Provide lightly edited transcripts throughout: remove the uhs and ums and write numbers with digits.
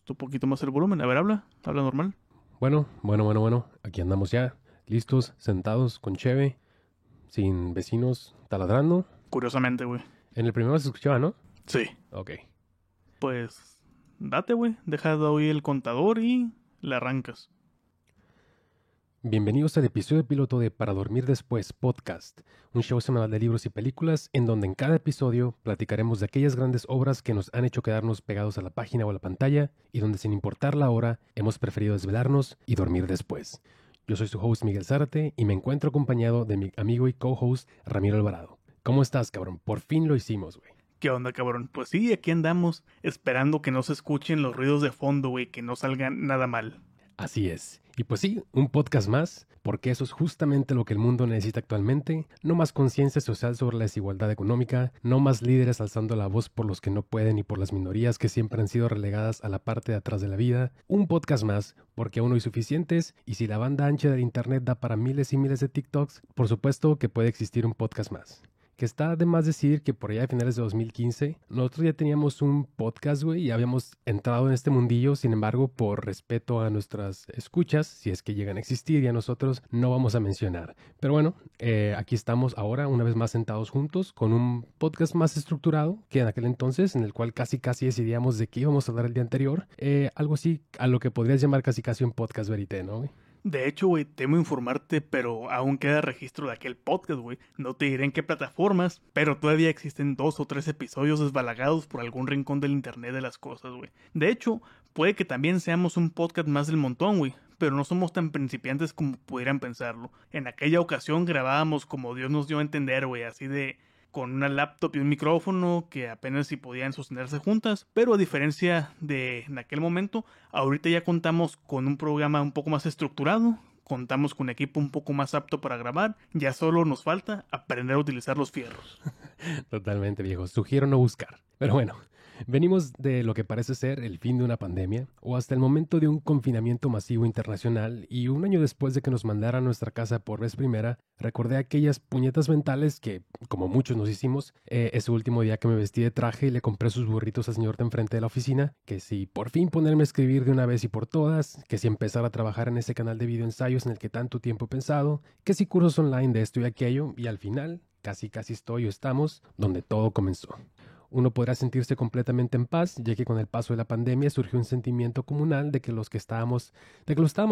ajustó un poquito más el volumen. A ver, habla normal. Bueno. Aquí andamos ya, listos, sentados con cheve, sin vecinos taladrando. Curiosamente, güey. En el primero se escuchaba, ¿no? Sí. Ok. Pues, date, güey. Deja de oír el contador y le arrancas. Bienvenidos al episodio piloto de Para Dormir Después Podcast, un show semanal de libros y películas en donde en cada episodio platicaremos de aquellas grandes obras que nos han hecho quedarnos pegados a la página o a la pantalla y donde sin importar la hora hemos preferido desvelarnos y dormir después. Yo soy su host Miguel Zárate y me encuentro acompañado de mi amigo y co-host Ramiro Alvarado. ¿Cómo estás, cabrón? Por fin lo hicimos, güey. ¿Qué onda, cabrón? Pues sí, aquí andamos, esperando que no se escuchen los ruidos de fondo, güey, que no salgan nada mal. Así es. Y pues sí, un podcast más, porque eso es justamente lo que el mundo necesita actualmente. No más conciencia social sobre la desigualdad económica, no más líderes alzando la voz por los que no pueden y por las minorías que siempre han sido relegadas a la parte de atrás de la vida. Un podcast más, porque aún no hay suficientes, y si la banda ancha del internet da para miles y miles de TikToks, por supuesto que puede existir un podcast más. Que está de más decir que por allá de finales de 2015, nosotros ya teníamos un podcast, güey, y habíamos entrado en este mundillo. Sin embargo, por respeto a nuestras escuchas, si es que llegan a existir, y a nosotros no vamos a mencionar. Pero bueno, aquí estamos ahora, una vez más sentados juntos, con un podcast más estructurado que en aquel entonces, en el cual casi decidíamos de qué íbamos a hablar el día anterior. Algo así a lo que podrías llamar casi un podcast verité, ¿no, güey? De hecho, güey, temo informarte, pero aún queda registro de aquel podcast, güey. No te diré en qué plataformas, pero todavía existen 2 o 3 episodios desbalagados por algún rincón del internet de las cosas, güey. De hecho, puede que también seamos un podcast más del montón, güey, pero no somos tan principiantes como pudieran pensarlo. En aquella ocasión grabábamos como Dios nos dio a entender, güey, así de con una laptop y un micrófono que apenas si podían sostenerse juntas, pero a diferencia de en aquel momento, ahorita ya contamos con un programa un poco más estructurado, contamos con un equipo un poco más apto para grabar, ya solo nos falta aprender a utilizar los fierros. Totalmente, viejo. Sugiero no buscar. Pero bueno, venimos de lo que parece ser el fin de una pandemia o hasta el momento de un confinamiento masivo internacional, y un año después de que nos mandaran a nuestra casa por vez primera, recordé aquellas puñetas mentales que, como muchos nos hicimos, ese último día que me vestí de traje y le compré sus burritos al señor de enfrente de la oficina, que si por fin ponerme a escribir de una vez y por todas, que si empezar a trabajar en ese canal de videoensayos en el que tanto tiempo he pensado, que si cursos online de esto y aquello, y al final casi estoy o estamos donde todo comenzó. Uno podrá sentirse completamente en paz, ya que con el paso de la pandemia surgió un sentimiento comunal de que lo estábamos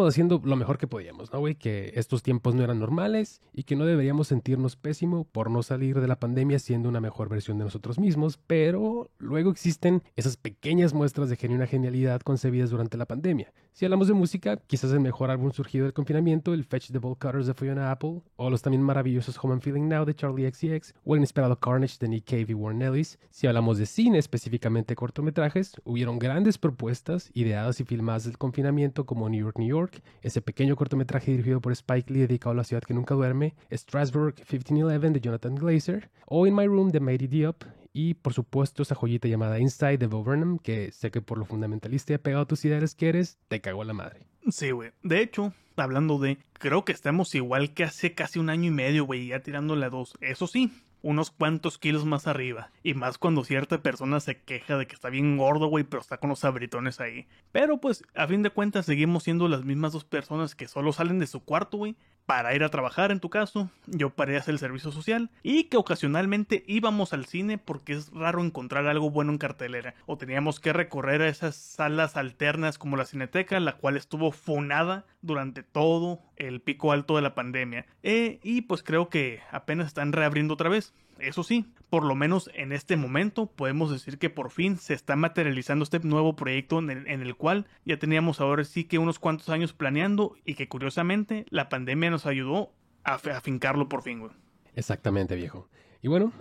haciendo lo mejor que podíamos, ¿no, güey? Que estos tiempos no eran normales y que no deberíamos sentirnos pésimo por no salir de la pandemia siendo una mejor versión de nosotros mismos, pero luego existen esas pequeñas muestras de genuina genialidad concebidas durante la pandemia. Si hablamos de música, quizás el mejor álbum surgido del confinamiento, el Fetch the Ball Cutters de Fiona Apple, o los también maravillosos Home I'm Feeling Now de Charlie XCX, o el inesperado Carnage de Nick Cave y Warren Ellis. Si hablamos de cine, específicamente cortometrajes, hubieron grandes propuestas ideadas y filmadas del confinamiento como New York, New York, ese pequeño cortometraje dirigido por Spike Lee dedicado a la ciudad que nunca duerme, Strasbourg 1511 de Jonathan Glazer, o In My Room de Mighty Diop, y por supuesto esa joyita llamada Inside de Bo Burnham, que sé que por lo fundamentalista y apegado a tus ideales que eres, te cagó la madre. Sí, güey. De hecho, hablando de, creo que estamos igual que hace casi un año y medio, güey, ya tirándole a 2. Eso sí, unos cuantos kilos más arriba. Y más cuando cierta persona se queja de que está bien gordo, güey, pero está con los sabritones ahí. Pero pues, a fin de cuentas, seguimos siendo las mismas 2 personas que solo salen de su cuarto, güey, para ir a trabajar en tu caso, yo para ir a hacer el servicio social, y que ocasionalmente íbamos al cine porque es raro encontrar algo bueno en cartelera, o teníamos que recorrer a esas salas alternas como la Cineteca, la cual estuvo funada durante todo el pico alto de la pandemia, y pues creo que apenas están reabriendo otra vez. Eso sí, por lo menos en este momento podemos decir que por fin se está materializando este nuevo proyecto en el cual ya teníamos ahora sí que unos cuantos años planeando, y que curiosamente la pandemia nos ayudó a afincarlo por fin, güey. Exactamente, viejo. Y bueno,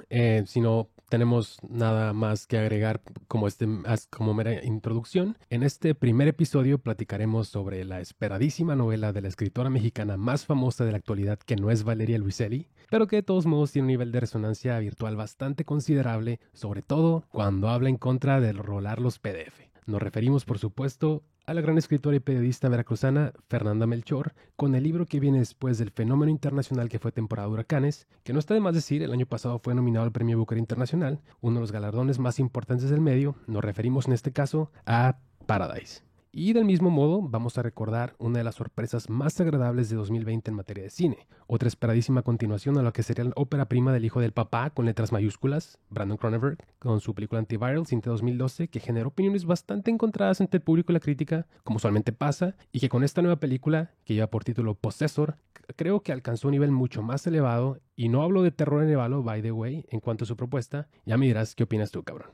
si no tenemos nada más que agregar como mera introducción, en este primer episodio platicaremos sobre la esperadísima novela de la escritora mexicana más famosa de la actualidad, que no es Valeria Luiselli, pero que de todos modos tiene un nivel de resonancia virtual bastante considerable, sobre todo cuando habla en contra de rolar los PDF. Nos referimos, por supuesto, a la gran escritora y periodista veracruzana Fernanda Melchor, con el libro que viene después del fenómeno internacional que fue Temporada de Huracanes, que no está de más decir, el año pasado fue nominado al Premio Booker Internacional, uno de los galardones más importantes del medio. Nos referimos en este caso a Paradise. Y del mismo modo vamos a recordar una de las sorpresas más agradables de 2020 en materia de cine. Otra esperadísima continuación a lo que sería la ópera prima del hijo del papá con letras mayúsculas, Brandon Cronenberg, con su película Antiviral, cinta 2012, que generó opiniones bastante encontradas entre el público y la crítica, como usualmente pasa, y que con esta nueva película, que lleva por título Possessor, creo que alcanzó un nivel mucho más elevado, y no hablo de terror elevado, by the way, en cuanto a su propuesta. Ya me dirás qué opinas tú, cabrón.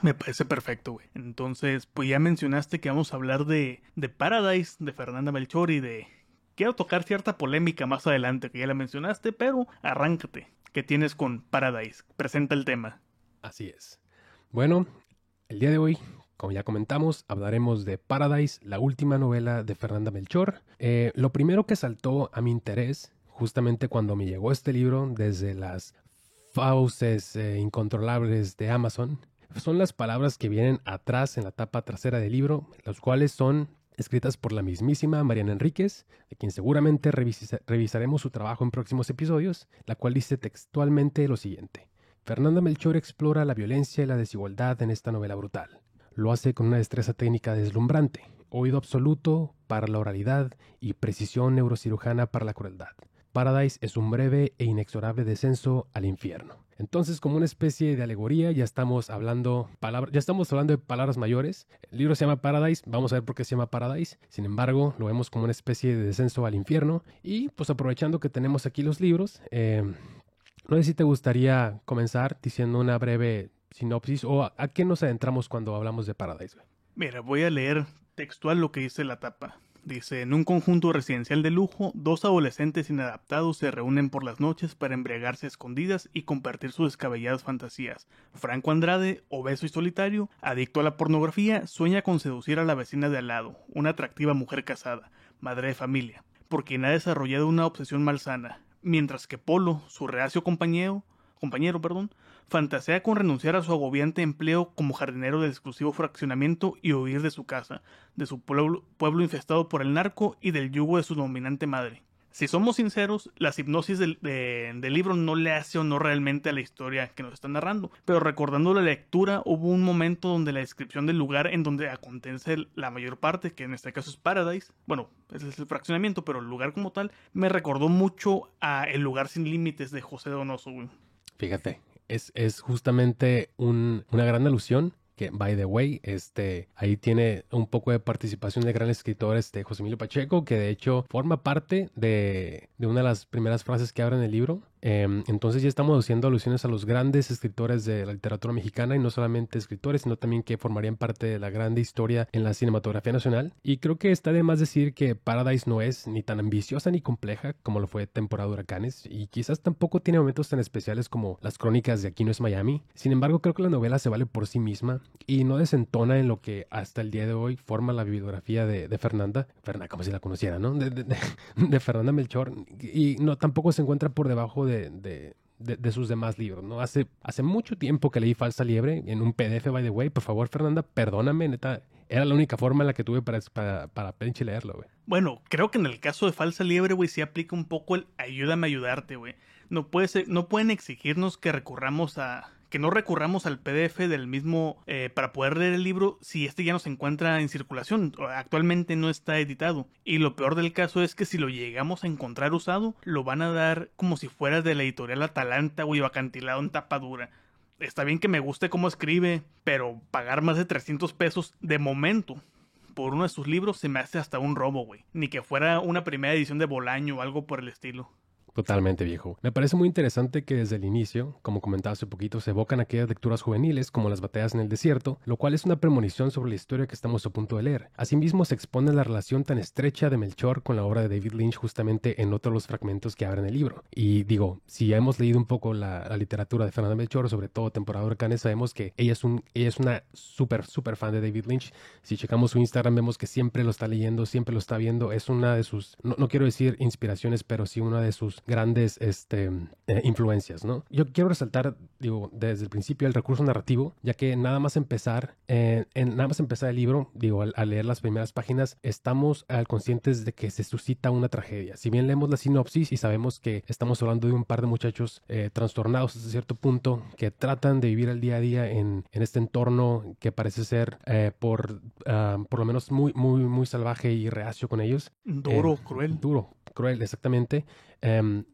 Me parece perfecto, güey. Entonces, pues ya mencionaste que vamos a hablar de Paradise, de Fernanda Melchor y de... Quiero tocar cierta polémica más adelante, que ya la mencionaste, pero arráncate. ¿Qué tienes con Paradise? Presenta el tema. Así es. Bueno, el día de hoy, como ya comentamos, hablaremos de Paradise, la última novela de Fernanda Melchor. Lo primero que saltó a mi interés, justamente cuando me llegó este libro desde las fauces incontrolables de Amazon, son las palabras que vienen atrás en la tapa trasera del libro, las cuales son escritas por la mismísima Mariana Enríquez, de quien seguramente revisaremos su trabajo en próximos episodios, la cual dice textualmente lo siguiente. Fernanda Melchor explora la violencia y la desigualdad en esta novela brutal. Lo hace con una destreza técnica deslumbrante, oído absoluto para la oralidad y precisión neurocirujana para la crueldad. Paradise es un breve e inexorable descenso al infierno. Entonces, como una especie de alegoría, ya estamos hablando de palabras mayores. El libro se llama Paradise, vamos a ver por qué se llama Paradise. Sin embargo, lo vemos como una especie de descenso al infierno. Y pues aprovechando que tenemos aquí los libros, no sé si te gustaría comenzar diciendo una breve sinopsis o a qué nos adentramos cuando hablamos de Paradise. Mira, voy a leer textual lo que dice la tapa. Dice, en un conjunto residencial de lujo, dos adolescentes inadaptados se reúnen por las noches para embriagarse a escondidas y compartir sus descabelladas fantasías. Franco Andrade, obeso y solitario, adicto a la pornografía, sueña con seducir a la vecina de al lado, una atractiva mujer casada, madre de familia, por quien ha desarrollado una obsesión malsana, mientras que Polo, su reacio compañero, fantasea con renunciar a su agobiante empleo como jardinero del exclusivo fraccionamiento y huir de su casa, de su pueblo infestado por el narco y del yugo de su dominante madre. Si somos sinceros, la hipnosis del libro no le hace honor realmente a la historia que nos está narrando, pero recordando la lectura hubo un momento donde la descripción del lugar en donde acontece la mayor parte, que en este caso es Paradise, bueno, ese es el fraccionamiento, pero el lugar como tal, me recordó mucho a El lugar sin límites de José Donoso, güey. Fíjate, es justamente una gran alusión que, by the way, ahí tiene un poco de participación del gran escritor José Emilio Pacheco, que de hecho forma parte de una de las primeras frases que abre en el libro. Entonces ya estamos haciendo alusiones a los grandes escritores de la literatura mexicana, y no solamente escritores, sino también que formarían parte de la grande historia en la cinematografía nacional. Y creo que está de más decir que Paradise no es ni tan ambiciosa ni compleja como lo fue Temporada de Huracanes, y quizás tampoco tiene momentos tan especiales como las crónicas de Aquí no es Miami. Sin embargo, creo que la novela se vale por sí misma y no desentona en lo que hasta el día de hoy forma la bibliografía de Fernanda, como si la conociera, ¿no? De Fernanda Melchor, y no tampoco se encuentra por debajo de sus demás libros, ¿no? Hace mucho tiempo que leí Falsa Liebre en un PDF, by the way. Por favor, Fernanda, perdóname, neta, era la única forma en la que tuve para pinche leerlo, güey. Bueno, creo que en el caso de Falsa Liebre, güey, sí aplica un poco el ayúdame a ayudarte, güey. No pueden exigirnos que no recurramos al PDF del mismo para poder leer el libro si ya no se encuentra en circulación. Actualmente no está editado. Y lo peor del caso es que si lo llegamos a encontrar usado, lo van a dar como si fuera de la editorial Atalanta, güey, o acantilado en tapa dura. Está bien que me guste cómo escribe, pero pagar más de 300 pesos de momento por uno de sus libros se me hace hasta un robo, güey. Ni que fuera una primera edición de Bolaño o algo por el estilo. Totalmente, viejo. Me parece muy interesante que desde el inicio, como comentaba hace poquito, se evocan aquellas lecturas juveniles como Las batallas en el desierto, lo cual es una premonición sobre la historia que estamos a punto de leer. Asimismo, se expone la relación tan estrecha de Melchor con la obra de David Lynch justamente en otro de los fragmentos que abren el libro. Y digo, si ya hemos leído un poco la literatura de Fernanda Melchor, sobre todo Temporada de Huracanes, sabemos que ella es una súper fan de David Lynch. Si checamos su Instagram, vemos que siempre lo está leyendo, siempre lo está viendo. Es una de sus, no quiero decir inspiraciones, pero sí una de sus sus grandes influencias, ¿no? Yo quiero resaltar, digo, desde el principio el recurso narrativo, ya que nada más empezar el libro, digo, al leer las primeras páginas, estamos conscientes de que se suscita una tragedia. Si bien leemos la sinopsis y sabemos que estamos hablando de un par de muchachos trastornados hasta cierto punto, que tratan de vivir el día a día en este entorno que parece ser por lo menos muy, muy, muy salvaje y reacio con ellos. Duro, cruel. Duro, cruel, exactamente.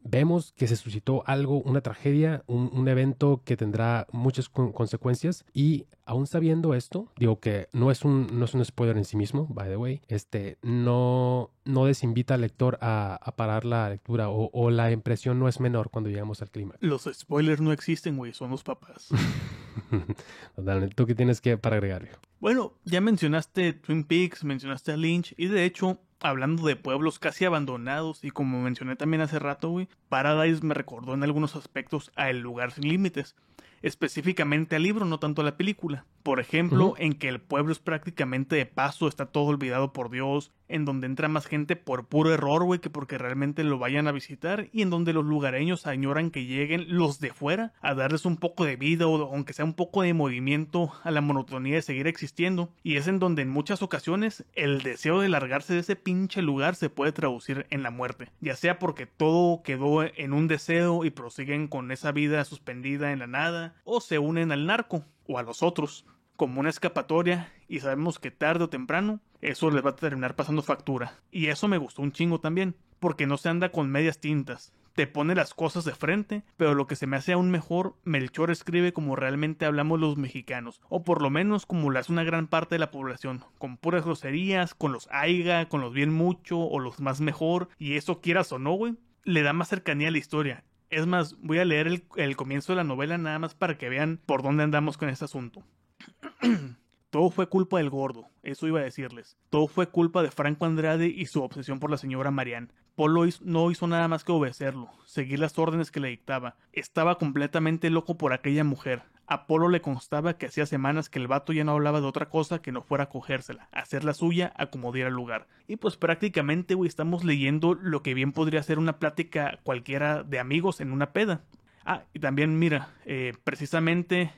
Vemos que se suscitó algo, una tragedia, un evento que tendrá muchas consecuencias, y aún sabiendo esto, digo que no es un spoiler en sí mismo, by the way, no desinvita al lector a parar la lectura, o la impresión no es menor cuando llegamos al clímax. Los spoilers no existen, güey, son los papás. Totalmente. ¿Tú qué tienes para agregar, viejo? Bueno, ya mencionaste Twin Peaks, mencionaste a Lynch, y de hecho, hablando de pueblos casi abandonados, y como mencioné también hace rato, güey, Paradise me recordó en algunos aspectos a El lugar sin límites. Específicamente al libro, no tanto a la película. Por ejemplo, en que el pueblo es prácticamente de paso, está todo olvidado por Dios, en donde entra más gente por puro error, güey, que porque realmente lo vayan a visitar, y en donde los lugareños añoran que lleguen los de fuera a darles un poco de vida, o aunque sea un poco de movimiento a la monotonía de seguir existiendo. Y es en donde en muchas ocasiones el deseo de largarse de ese pinche lugar se puede traducir en la muerte, ya sea porque todo quedó en un deseo y prosiguen con esa vida suspendida en la nada, o se unen al narco o a los otros como una escapatoria, y sabemos que tarde o temprano eso les va a terminar pasando factura. Y eso me gustó un chingo también, porque no se anda con medias tintas. Te pone las cosas de frente, pero lo que se me hace aún mejor, Melchor escribe como realmente hablamos los mexicanos, o por lo menos como lo hace una gran parte de la población, con puras groserías, con los aiga, con los bien mucho o los más mejor, y eso quieras o no, güey, le da más cercanía a la historia. Es más, voy a leer el comienzo de la novela nada más para que vean por dónde andamos con este asunto. Todo fue culpa del gordo, eso iba a decirles. Todo fue culpa de Franco Andrade y su obsesión por la señora Marianne. Polo no hizo nada más que obedecerlo, seguir las órdenes que le dictaba. Estaba completamente loco por aquella mujer. A Polo le constaba que hacía semanas que el vato ya no hablaba de otra cosa que no fuera a cogérsela, hacer la suya, acomodar el lugar. Y pues prácticamente, güey, estamos leyendo lo que bien podría ser una plática cualquiera de amigos en una peda. Ah, y también mira, precisamente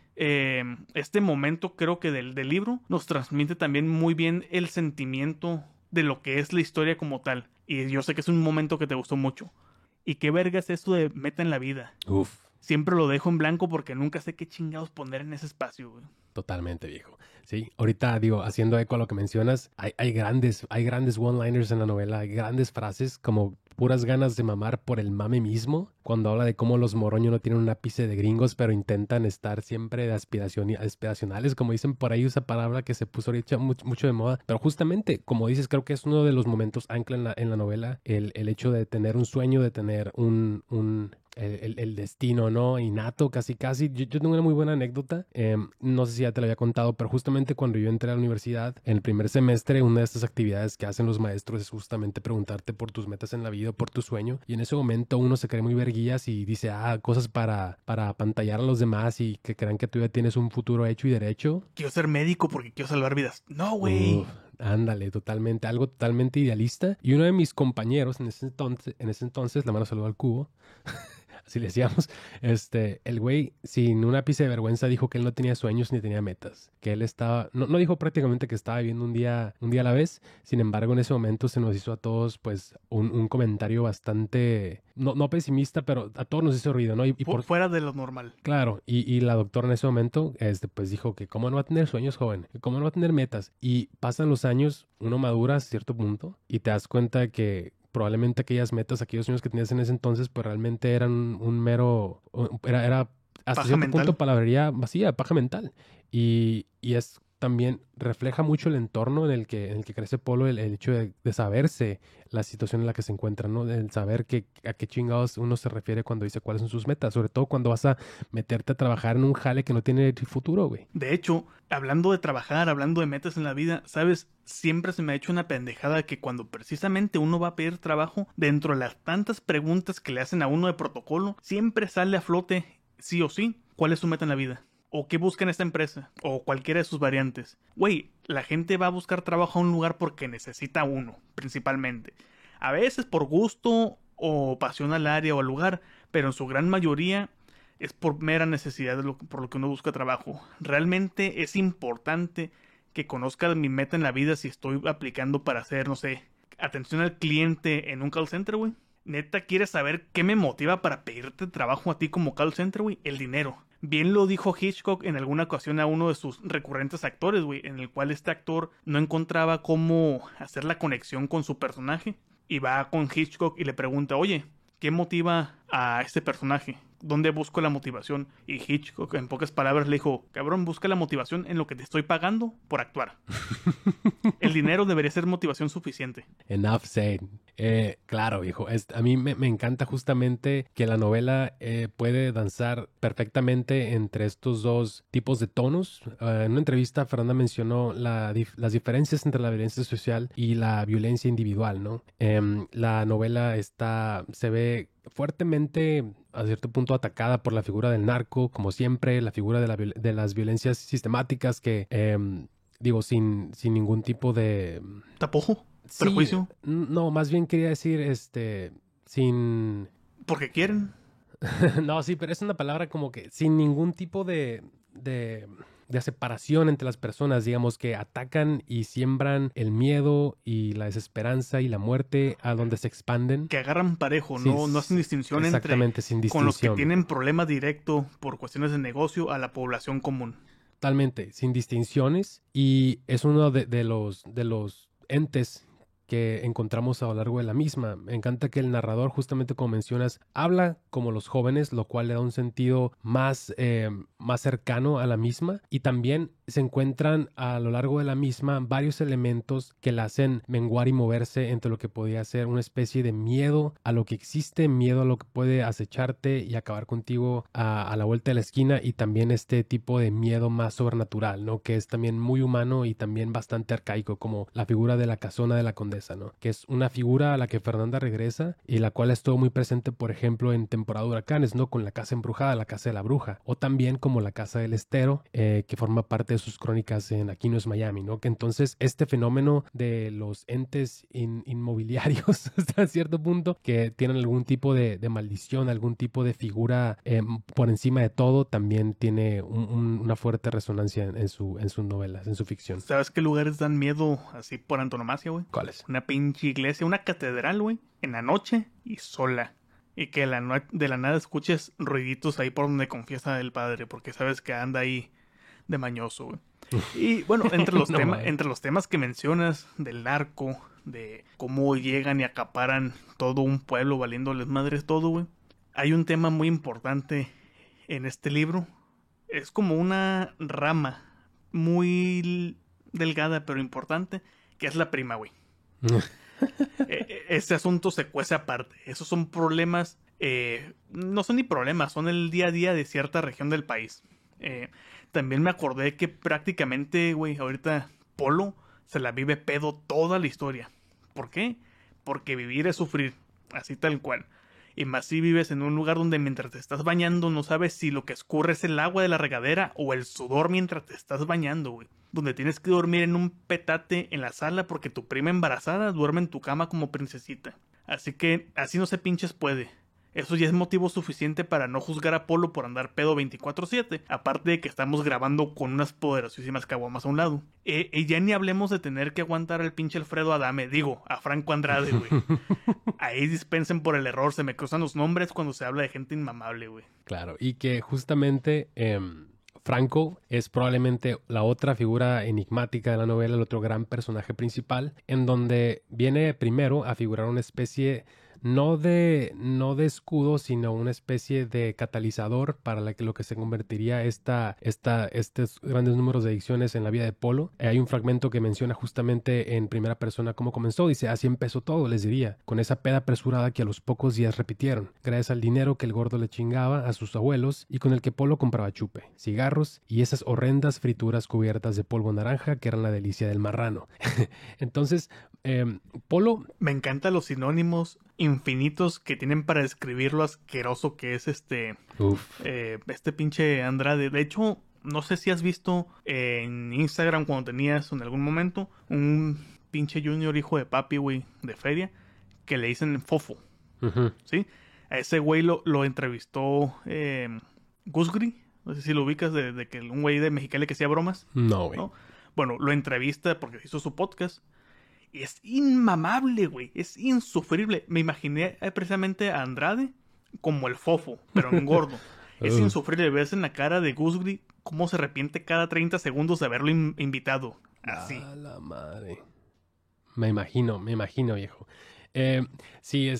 este momento creo que del libro nos transmite también muy bien el sentimiento de lo que es la historia como tal. Y yo sé que es un momento que te gustó mucho. ¿Y qué verga es esto de meta en la vida? Uf. Siempre lo dejo en blanco porque nunca sé qué chingados poner en ese espacio, güey. Totalmente, viejo. Sí, ahorita digo, haciendo eco a lo que mencionas, hay grandes one-liners en la novela, hay grandes frases como puras ganas de mamar por el mame mismo, cuando habla de cómo los Moroño no tienen un ápice de gringos, pero intentan estar siempre de aspiracionales, como dicen por ahí, esa palabra que se puso ahorita mucho de moda. Pero justamente, como dices, creo que es uno de los momentos ancla en la novela, el hecho de tener un sueño, de tener el destino, ¿no? Innato, casi. Yo tengo una muy buena anécdota. No sé si ya te lo había contado, pero justamente cuando yo entré a la universidad, en el primer semestre, una de estas actividades que hacen los maestros es justamente preguntarte por tus metas en la vida, por tu sueño. Y en ese momento uno se cree muy verguillas y dice, cosas para apantallar a los demás y que crean que tú ya tienes un futuro hecho y derecho. Quiero ser médico porque quiero salvar vidas. No, güey. Ándale, totalmente, algo totalmente idealista. Y uno de mis compañeros en ese entonces, la mano saludo al cubo, así le decíamos, el güey sin un ápice de vergüenza dijo que él no tenía sueños ni tenía metas, que él estaba, no dijo prácticamente que estaba viviendo un día a la vez. Sin embargo, en ese momento se nos hizo a todos pues un comentario bastante, no pesimista, pero a todos nos hizo ruido, ¿no? Y por fuera de lo normal. Claro, y la doctora en ese momento pues dijo que cómo no va a tener sueños, joven, que cómo no va a tener metas. Y pasan los años, uno madura a cierto punto y te das cuenta que probablemente aquellas metas, aquellos sueños que tenías en ese entonces, pues realmente eran un mero, era hasta Paja cierto mental. punto palabrería vacía, paja mental. Y es también refleja mucho el entorno en el que crece Polo, el hecho de saberse la situación en la que se encuentra, ¿no? El saber a qué chingados uno se refiere cuando dice cuáles son sus metas, sobre todo cuando vas a meterte a trabajar en un jale que no tiene futuro, güey. De hecho, hablando de trabajar, hablando de metas en la vida, ¿sabes? Siempre se me ha hecho una pendejada que cuando precisamente uno va a pedir trabajo, dentro de las tantas preguntas que le hacen a uno de protocolo, siempre sale a flote, sí o sí, cuál es su meta en la vida. O qué busca en esta empresa, o cualquiera de sus variantes. Güey, la gente va a buscar trabajo a un lugar porque necesita uno, principalmente. A veces por gusto, o pasión al área o al lugar, pero en su gran mayoría es por mera necesidad por lo que uno busca trabajo. Realmente es importante que conozca mi meta en la vida si estoy aplicando para hacer, no sé, atención al cliente en un call center, güey. Neta, ¿quieres saber qué me motiva para pedirte trabajo a ti como call center, güey? El dinero. Bien lo dijo Hitchcock en alguna ocasión a uno de sus recurrentes actores, güey, en el cual este actor no encontraba cómo hacer la conexión con su personaje. Y va con Hitchcock y le pregunta, oye, ¿qué motiva a este personaje? ¿Dónde busco la motivación? Y Hitchcock, en pocas palabras, le dijo, cabrón, busca la motivación en lo que te estoy pagando por actuar. El dinero debería ser motivación suficiente. Enough said. Claro, viejo. A mí me encanta justamente que la novela puede danzar perfectamente entre estos dos tipos de tonos. En una entrevista, Fernanda mencionó las diferencias entre la violencia social y la violencia individual, ¿no? La novela se ve fuertemente, a cierto punto, atacada por la figura del narco, como siempre, la figura de las violencias sistemáticas que, sin ningún tipo de... ¿Tapujo? Sí, ¿Prejuicio? no, más bien quería decir, sin... Porque quieren. No, sí, pero es una palabra como que sin ningún tipo de separación entre las personas, digamos, que atacan y siembran el miedo y la desesperanza y la muerte a donde se expanden. Que agarran parejo, Sí, no hacen distinción exactamente, sin distinción. con los que tienen problema directo por cuestiones de negocio a la población común. Totalmente, sin distinciones, y es uno de los entes que encontramos a lo largo de la misma. Me encanta que el narrador, justamente como mencionas, habla como los jóvenes, lo cual le da un sentido más cercano a la misma, y también se encuentran a lo largo de la misma varios elementos que la hacen menguar y moverse entre lo que podría ser una especie de miedo a lo que existe, miedo a lo que puede acecharte y acabar contigo a la vuelta de la esquina, y también este tipo de miedo más sobrenatural, ¿no? Que es también muy humano y también bastante arcaico, como la figura de la casona de la condesa, ¿no? Que es una figura a la que Fernanda regresa y la cual estuvo muy presente, por ejemplo, en temporada de huracanes, ¿no? Con la casa embrujada, la casa de la bruja, o también como la casa del estero, que forma parte de sus crónicas en Aquí no es Miami, ¿no? Que entonces este fenómeno de los entes inmobiliarios hasta cierto punto, que tienen algún tipo de maldición, algún tipo de figura por encima de todo, también tiene una fuerte resonancia en sus novelas, en su ficción. ¿Sabes qué lugares dan miedo así por antonomasia, güey? ¿Cuáles? Una pinche iglesia, una catedral, güey, en la noche y sola. Y que de la nada escuches ruiditos ahí por donde confiesa el padre, porque sabes que anda ahí de mañoso, güey. Y bueno, entre los temas que mencionas del narco, de cómo llegan y acaparan todo un pueblo valiéndoles madres todo, güey, hay un tema muy importante en este libro. Es como una rama muy delgada pero importante, que es la prima, güey. Este asunto se cuece aparte. Esos son problemas, no son ni problemas, son el día a día de cierta región del país. También me acordé que prácticamente, güey, ahorita Polo se la vive pedo toda la historia. ¿Por qué? Porque vivir es sufrir, así tal cual. Y más si vives en un lugar donde mientras te estás bañando no sabes si lo que escurre es el agua de la regadera o el sudor mientras te estás bañando, güey. Donde tienes que dormir en un petate en la sala porque tu prima embarazada duerme en tu cama como princesita. Así que así no se pinches puede. Eso ya es motivo suficiente para no juzgar a Polo por andar pedo 24/7, aparte de que estamos grabando con unas poderosísimas caguamas a un lado. Y ya ni hablemos de tener que aguantar al pinche Alfredo Adame, digo, a Franco Andrade, güey. Ahí dispensen por el error, se me cruzan los nombres cuando se habla de gente inmamable, güey. Claro, y que justamente Franco es probablemente la otra figura enigmática de la novela, el otro gran personaje principal, en donde viene primero a figurar una especie no de escudo, sino una especie de catalizador para lo que se convertiría estos grandes números de adicciones en la vida de Polo. Hay un fragmento que menciona justamente en primera persona cómo comenzó. Dice, así empezó todo, les diría, con esa peda apresurada que a los pocos días repitieron, gracias al dinero que el gordo le chingaba a sus abuelos y con el que Polo compraba chupe, cigarros y esas horrendas frituras cubiertas de polvo naranja que eran la delicia del marrano. Entonces, Polo... Me encantan los sinónimos infinitos que tienen para describir lo asqueroso que es este pinche Andrade. De hecho, no sé si has visto en Instagram cuando tenías en algún momento un pinche junior hijo de papi, güey, de feria, que le dicen Fofo. Ujú. ¿sí? A ese güey lo entrevistó Gusgri, no sé si lo ubicas, de que un güey de Mexicali que hacía bromas, No, güey. ¿no? Bueno, lo entrevista porque hizo su podcast. Y es inmamable, güey. Es insufrible. Me imaginé precisamente a Andrade como el fofo, pero en gordo. Es insufrible. Ves en la cara de Gusgri cómo se arrepiente cada 30 segundos de haberlo invitado. Así. A la madre. Me imagino, viejo. Sí,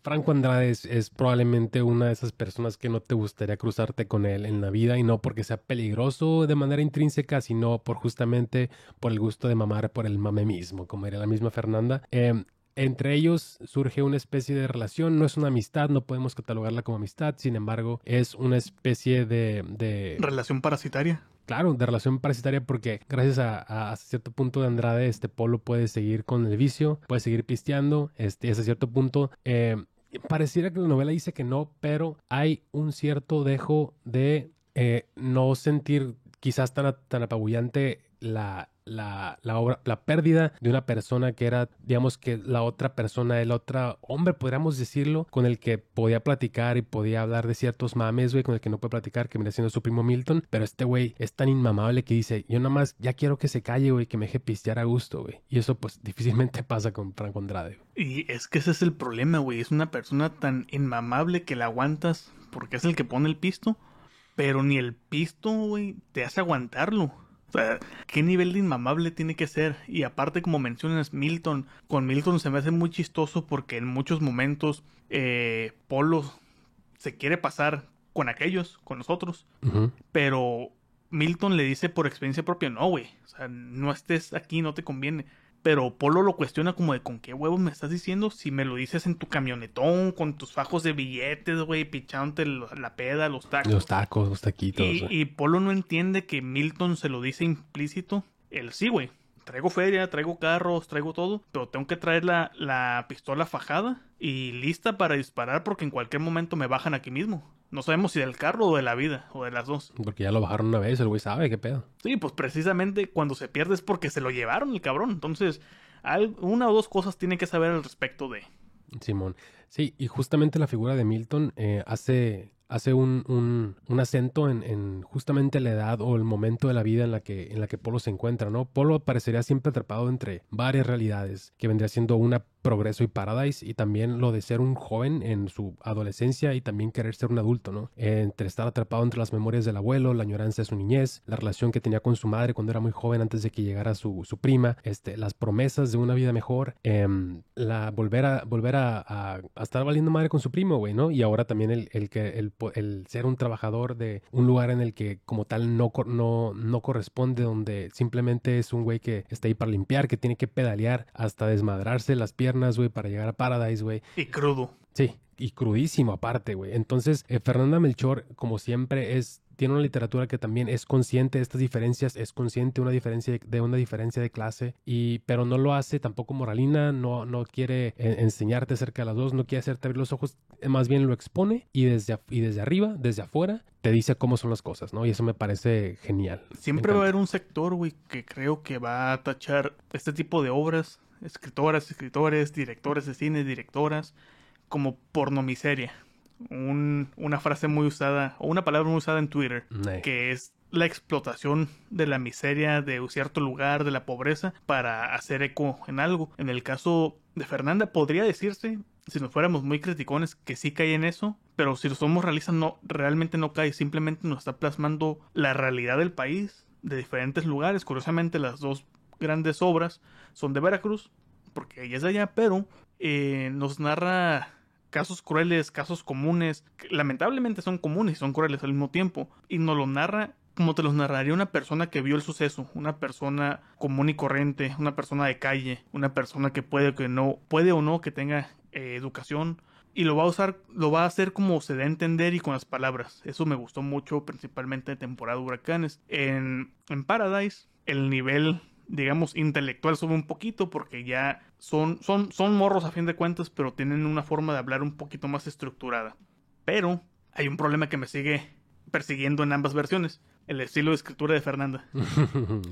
Franco Andrade es probablemente una de esas personas que no te gustaría cruzarte con él en la vida, y no porque sea peligroso de manera intrínseca, sino justamente por el gusto de mamar, por el mame mismo, como era la misma Fernanda. Entre ellos surge una especie de relación, no es una amistad, no podemos catalogarla como amistad, sin embargo, es una especie Relación parasitaria. claro, de relación parasitaria, porque gracias a cierto punto de Andrade, Polo puede seguir con el vicio, puede seguir pisteando, hasta cierto punto. Pareciera que la novela dice que no, pero hay un cierto dejo de no sentir quizás tan apabullante la obra, la pérdida de una persona que era, digamos, que la otra persona, el otro hombre, podríamos decirlo, con el que podía platicar y podía hablar de ciertos mames, güey, con el que no puede platicar, que viene siendo su primo Milton. Pero este güey es tan inmamable que dice, yo nada más ya quiero que se calle, güey, que me deje pistear a gusto, güey. Y eso pues difícilmente pasa con Franco Andrade. Y es que ese es el problema, güey. Es una persona tan inmamable que la aguantas porque es el que pone el pisto. Pero ni el pisto, güey, te hace aguantarlo. O sea, ¿qué nivel de inmamable tiene que ser? Y aparte, como mencionas, Milton. Con Milton se me hace muy chistoso porque en muchos momentos Polo se quiere pasar con aquellos, con nosotros. Ujú. Pero Milton le dice por experiencia propia, no, güey. O sea, no estés aquí, no te conviene. Pero Polo lo cuestiona como de con qué huevos me estás diciendo si me lo dices en tu camionetón, con tus fajos de billetes, güey, pichándote la peda, los tacos. Los tacos, los taquitos. Y Polo no entiende que Milton se lo dice implícito. Él sí, güey. Traigo feria, traigo carros, traigo todo, pero tengo que traer la pistola fajada y lista para disparar porque en cualquier momento me bajan aquí mismo. No sabemos si del carro o de la vida, o de las dos. Porque ya lo bajaron una vez, el güey sabe qué pedo. Sí, pues precisamente cuando se pierde es porque se lo llevaron el cabrón. Entonces, una o dos cosas tiene que saber al respecto de... Simón. Sí, y justamente la figura de Milton hace un acento en justamente la edad o el momento de la vida en la que Polo se encuentra, ¿no? Polo parecería siempre atrapado entre varias realidades, que vendría siendo una Progreso y Paradise, y también lo de ser un joven en su adolescencia y también querer ser un adulto, ¿no? Entre estar atrapado entre las memorias del abuelo, la añoranza de su niñez, la relación que tenía con su madre cuando era muy joven antes de que llegara su prima, las promesas de una vida mejor, volver a estar valiendo madre con su primo, güey, ¿no? Y ahora también el ser un trabajador de un lugar en el que como tal no corresponde, donde simplemente es un güey que está ahí para limpiar, que tiene que pedalear hasta desmadrarse las piernas, güey, para llegar a Paradise, güey. Y crudo. Sí, y crudísimo aparte, güey. Entonces, Fernanda Melchor, como siempre, tiene una literatura que también es consciente de estas diferencias, es consciente de una diferencia de clase, pero no lo hace tampoco moralina, no quiere enseñarte acerca de las dos, no quiere hacerte abrir los ojos, más bien lo expone y desde arriba, desde afuera, te dice cómo son las cosas, ¿no? Y eso me parece genial. Siempre va a haber un sector, güey, que creo que va a tachar este tipo de obras, escritoras, escritores, directores de cine, directoras, como pornomiseria. Una frase muy usada, o una palabra muy usada en Twitter, que es la explotación de la miseria de un cierto lugar, de la pobreza, para hacer eco en algo. En el caso de Fernanda, podría decirse, si nos fuéramos muy criticones, que sí cae en eso, pero si lo somos realistas, no, realmente no cae, simplemente nos está plasmando la realidad del país, de diferentes lugares. Curiosamente, las dos grandes obras son de Veracruz, porque ella es de allá, pero nos narra casos crueles, casos comunes, que lamentablemente son comunes y son crueles al mismo tiempo, y nos lo narra como te los narraría una persona que vio el suceso, una persona común y corriente, una persona de calle, una persona que puede o no que tenga educación, y lo va a hacer como se da a entender y con las palabras. Eso me gustó mucho, principalmente en temporada de huracanes. En Paradise, el nivel, digamos, intelectual sube un poquito porque ya son morros a fin de cuentas, pero tienen una forma de hablar un poquito más estructurada. Pero hay un problema que me sigue persiguiendo en ambas versiones: el estilo de escritura de Fernanda.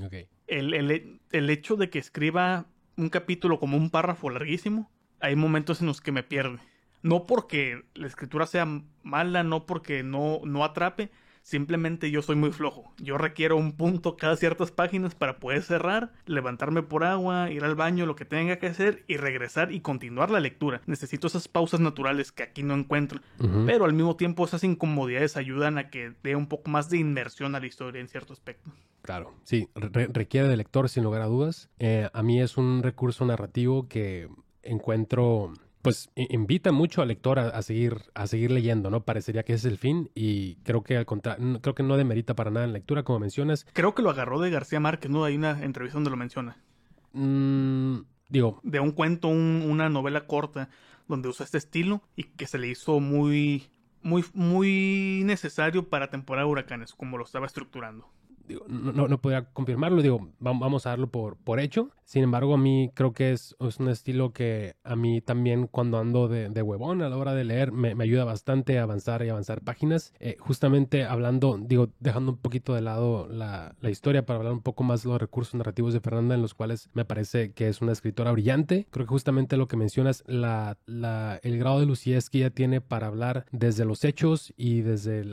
Okay. El hecho de que escriba un capítulo como un párrafo larguísimo, hay momentos en los que me pierde. No porque la escritura sea mala, no porque no atrape, simplemente yo soy muy flojo. Yo requiero un punto cada ciertas páginas para poder cerrar, levantarme por agua, ir al baño, lo que tenga que hacer y regresar y continuar la lectura. Necesito esas pausas naturales que aquí no encuentro. Pero al mismo tiempo esas incomodidades ayudan a que dé un poco más de inmersión a la historia en cierto aspecto. Claro, sí, requiere de lector sin lugar a dudas. A mí es un recurso narrativo que encuentro, pues invita mucho al lector a seguir leyendo, ¿no? Parecería que ese es el fin y creo que al contrario, creo que no demerita para nada en lectura, como mencionas. Creo que lo agarró de García Márquez, ¿no? Hay una entrevista donde lo menciona. Digo, de un cuento, una novela corta donde usa este estilo y que se le hizo muy necesario para temporada de huracanes, como lo estaba estructurando. Digo, no podría confirmarlo, digo, vamos a darlo por hecho. Sin embargo, a mí creo que es un estilo que a mí también cuando ando de huevón a la hora de leer me ayuda bastante a avanzar y avanzar páginas. Justamente hablando, digo, dejando un poquito de lado la historia para hablar un poco más de los recursos narrativos de Fernanda, en los cuales me parece que es una escritora brillante. Creo que justamente lo que mencionas, el grado de lucidez que ella tiene para hablar desde los hechos y desde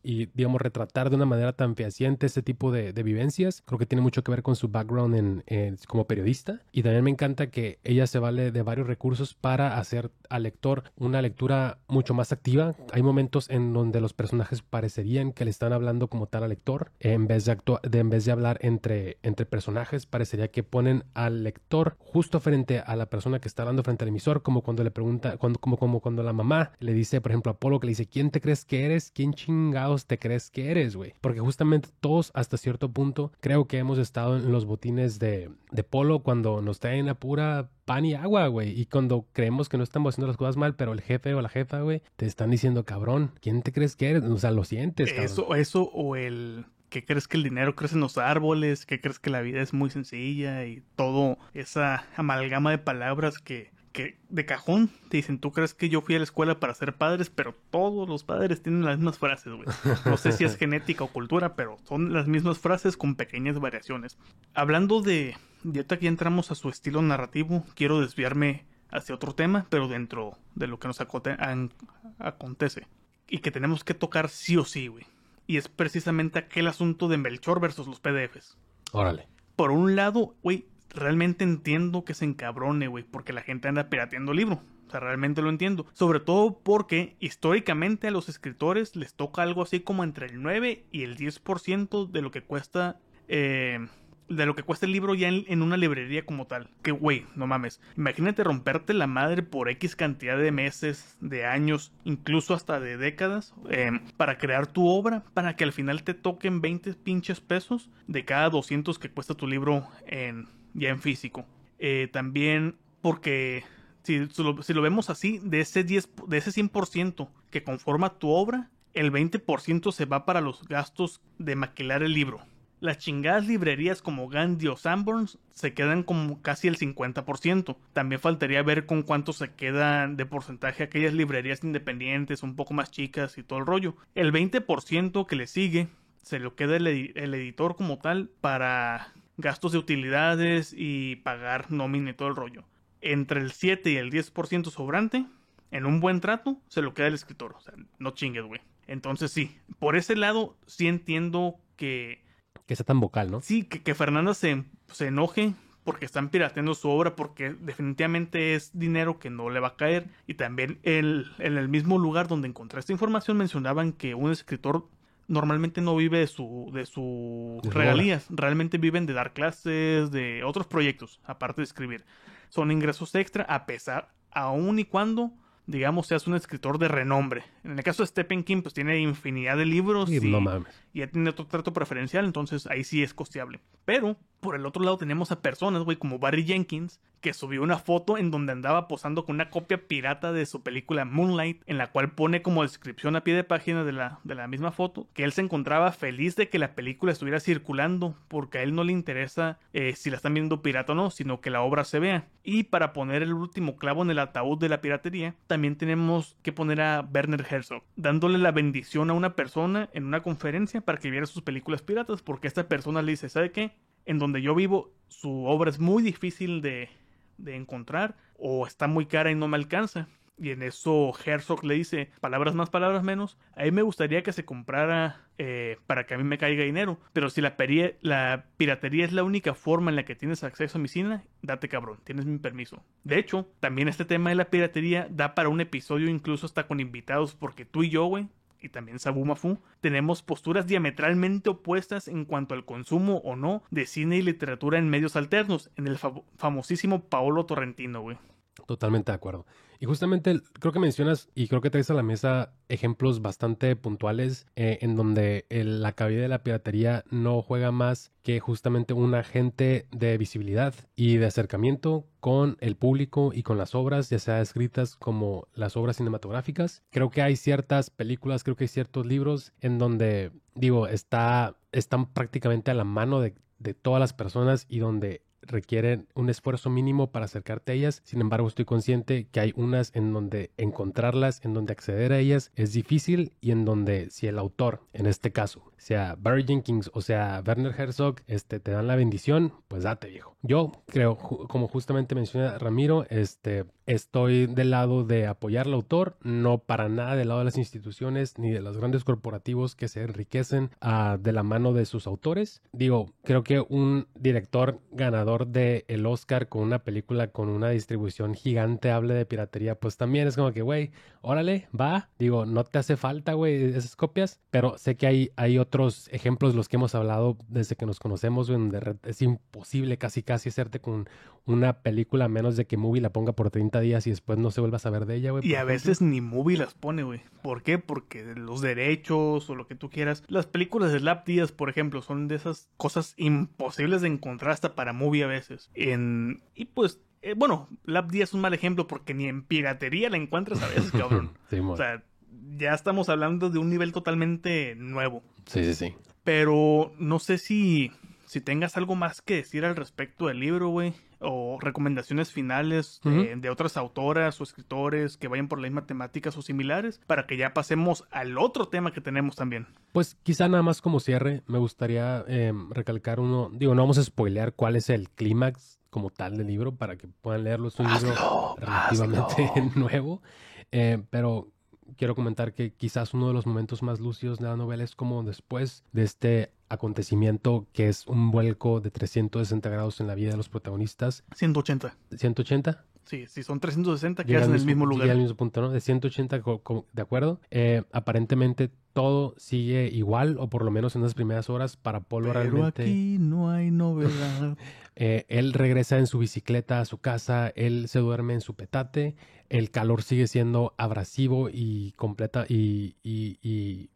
y, digamos, retratar de una manera tan fehaciente ese tipo de vivencias. Creo que tiene mucho que ver con su background como periodista. Y también me encanta que ella se vale de varios recursos para hacer al lector una lectura mucho más activa. Hay momentos en donde los personajes parecerían que le están hablando como tal al lector. En vez de hablar entre personajes, parecería que ponen al lector justo frente a la persona que está hablando frente al emisor, como cuando le pregunta, como cuando la mamá le dice, por ejemplo, a Apolo, que le dice, ¿quién te crees que eres? ¿Quién chingado te crees que eres, güey? Porque justamente todos hasta cierto punto creo que hemos estado en los botines de Polo cuando nos traen a pura pan y agua, güey, y cuando creemos que no estamos haciendo las cosas mal, pero el jefe o la jefa, güey, te están diciendo, cabrón, ¿quién te crees que eres? O sea, lo sientes, cabrón. Eso o el ¿qué crees que el dinero crece en los árboles? ¿Qué crees que la vida es muy sencilla? Y todo esa amalgama de palabras que de cajón te dicen, tú crees que yo fui a la escuela para ser padres, pero todos los padres tienen las mismas frases, güey. No sé si es genética o cultura, pero son las mismas frases con pequeñas variaciones. Hablando de ahorita que ya entramos a su estilo narrativo, quiero desviarme hacia otro tema, pero dentro de lo que nos acontece. Y que tenemos que tocar sí o sí, güey. Y es precisamente aquel asunto de Melchor versus los PDFs. Órale. Por un lado, güey, realmente entiendo que se encabrone, güey, porque la gente anda pirateando el libro. O sea, realmente lo entiendo. Sobre todo porque históricamente a los escritores les toca algo así como entre el 9 y el 10% de lo que cuesta el libro ya en una librería como tal. Que, güey, no mames. Imagínate romperte la madre por X cantidad de meses, de años, incluso hasta de décadas, para crear tu obra, para que al final te toquen 20 pinches pesos de cada 200 que cuesta tu libro ya en físico. También porque si lo vemos así, de ese 100% que conforma tu obra, el 20% se va para los gastos de maquilar el libro. Las chingadas librerías como Gandhi o Sanborns se quedan como casi el 50%. También faltaría ver con cuánto se quedan de porcentaje aquellas librerías independientes, un poco más chicas y todo el rollo. El 20% que le sigue se lo queda el editor como tal para gastos de utilidades y pagar nómina y todo el rollo. Entre el 7 y el 10% sobrante, en un buen trato, se lo queda el escritor. O sea, no chingues, güey. Entonces sí, por ese lado sí entiendo que sea tan vocal, ¿no? Sí, que Fernanda se enoje porque están pirateando su obra, porque definitivamente es dinero que no le va a caer. Y también en el mismo lugar donde encontré esta información mencionaban que un escritor normalmente no vive de sus regalías. Realmente viven de dar clases, de otros proyectos, aparte de escribir. Son ingresos extra aun y cuando, digamos, seas un escritor de renombre. En el caso de Stephen King, pues tiene infinidad de libros y no mames. Y ya tiene otro trato preferencial, entonces ahí sí es costeable. Pero, por el otro lado tenemos a personas, güey, como Barry Jenkins, que subió una foto en donde andaba posando con una copia pirata de su película Moonlight, en la cual pone como descripción a pie de página de la misma foto, que él se encontraba feliz de que la película estuviera circulando, porque a él no le interesa si la están viendo pirata o no, sino que la obra se vea. Y para poner el último clavo en el ataúd de la piratería, también tenemos que poner a Werner Herzog, dándole la bendición a una persona en una conferencia para que viera sus películas piratas, porque esta persona le dice, ¿sabe qué? En donde yo vivo, su obra es muy difícil de encontrar, o está muy cara y no me alcanza. Y en eso Herzog le dice, palabras más, palabras menos, a mí me gustaría que se comprara para que a mí me caiga dinero, pero si la piratería es la única forma en la que tienes acceso a mi cine, date cabrón, tienes mi permiso. De hecho, también este tema de la piratería da para un episodio incluso hasta con invitados, porque tú y yo, güey, y también Sabu Mafu, tenemos posturas diametralmente opuestas en cuanto al consumo o no de cine y literatura en medios alternos, en el famosísimo Paolo Torrentino, güey. Totalmente de acuerdo. Y justamente creo que mencionas y creo que traes a la mesa ejemplos bastante puntuales en donde la cabida de la piratería no juega más que justamente un agente de visibilidad y de acercamiento con el público y con las obras, ya sea escritas como las obras cinematográficas. Creo que hay ciertas películas, creo que hay ciertos libros en donde, digo, están prácticamente a la mano de todas las personas y donde requieren un esfuerzo mínimo para acercarte a ellas. Sin embargo, estoy consciente que hay unas en donde encontrarlas, en donde acceder a ellas es difícil y en donde si el autor, en este caso, sea Barry Jenkins o sea Werner Herzog, te dan la bendición, pues date, viejo. Yo creo, como justamente menciona Ramiro, estoy del lado de apoyar al autor, no para nada del lado de las instituciones ni de los grandes corporativos que se enriquecen de la mano de sus autores. Digo, creo que un director ganador del Oscar con una película con una distribución gigante hable de piratería, pues también es como que, güey, órale, va. Digo, no te hace falta, güey, esas copias, pero sé que hay otros ejemplos, los que hemos hablado desde que nos conocemos, donde es imposible casi hacerte con una película a menos de que Movie la ponga por 30 días y después no se vuelva a saber de ella, güey. Y a veces ni Movie las pone, güey. ¿Por qué? Porque los derechos o lo que tú quieras. Las películas de Lap Díaz, por ejemplo, son de esas cosas imposibles de encontrar hasta para Movie a veces. Y pues, bueno, Lap Díaz es un mal ejemplo porque ni en piratería la encuentras a veces, cabrón. Sí, o sea, ya estamos hablando de un nivel totalmente nuevo. Sí. Pero no sé si tengas algo más que decir al respecto del libro, güey. O recomendaciones finales de otras autoras o escritores que vayan por las mismas temáticas o similares, para que ya pasemos al otro tema que tenemos también. Pues quizá nada más como cierre, me gustaría recalcar uno, digo, no vamos a spoilear cuál es el clímax como tal del libro para que puedan leerlo. Es un libro relativamente nuevo, pero quiero comentar que quizás uno de los momentos más lúcidos de la novela es como después de este acontecimiento que es un vuelco de 360 grados en la vida de los protagonistas. 180. ¿180? Sí, si son 360, quedas en el mismo lugar. Llega al mismo punto, ¿no? De 180, de acuerdo. Aparentemente todo sigue igual, o por lo menos en las primeras horas para Polo. Pero realmente aquí no hay novedad. Él regresa en su bicicleta a su casa, él se duerme en su petate, el calor sigue siendo abrasivo y completa y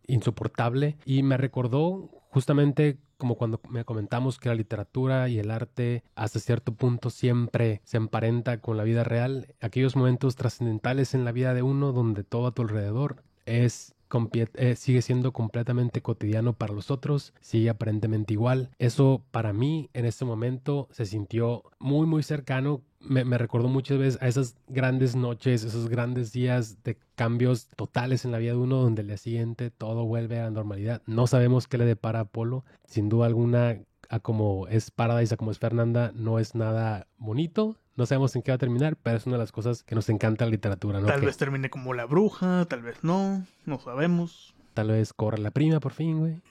insoportable. Y me recordó justamente como cuando me comentamos que la literatura y el arte hasta cierto punto siempre se emparenta con la vida real, aquellos momentos trascendentales en la vida de uno donde todo a tu alrededor sigue siendo completamente cotidiano para los otros, sigue aparentemente igual. Eso para mí en este momento se sintió muy muy cercano. Me recordó muchas veces a esas grandes noches, esos grandes días de cambios totales en la vida de uno, donde el día siguiente todo vuelve a la normalidad. No sabemos qué le depara a Apolo. Sin duda alguna, a como es Paradise, a como es Fernanda, no es nada bonito. No sabemos en qué va a terminar, pero es una de las cosas que nos encanta la literatura, ¿no? Tal vez termine como La Bruja, tal vez no sabemos. Tal vez cobra la prima por fin, güey.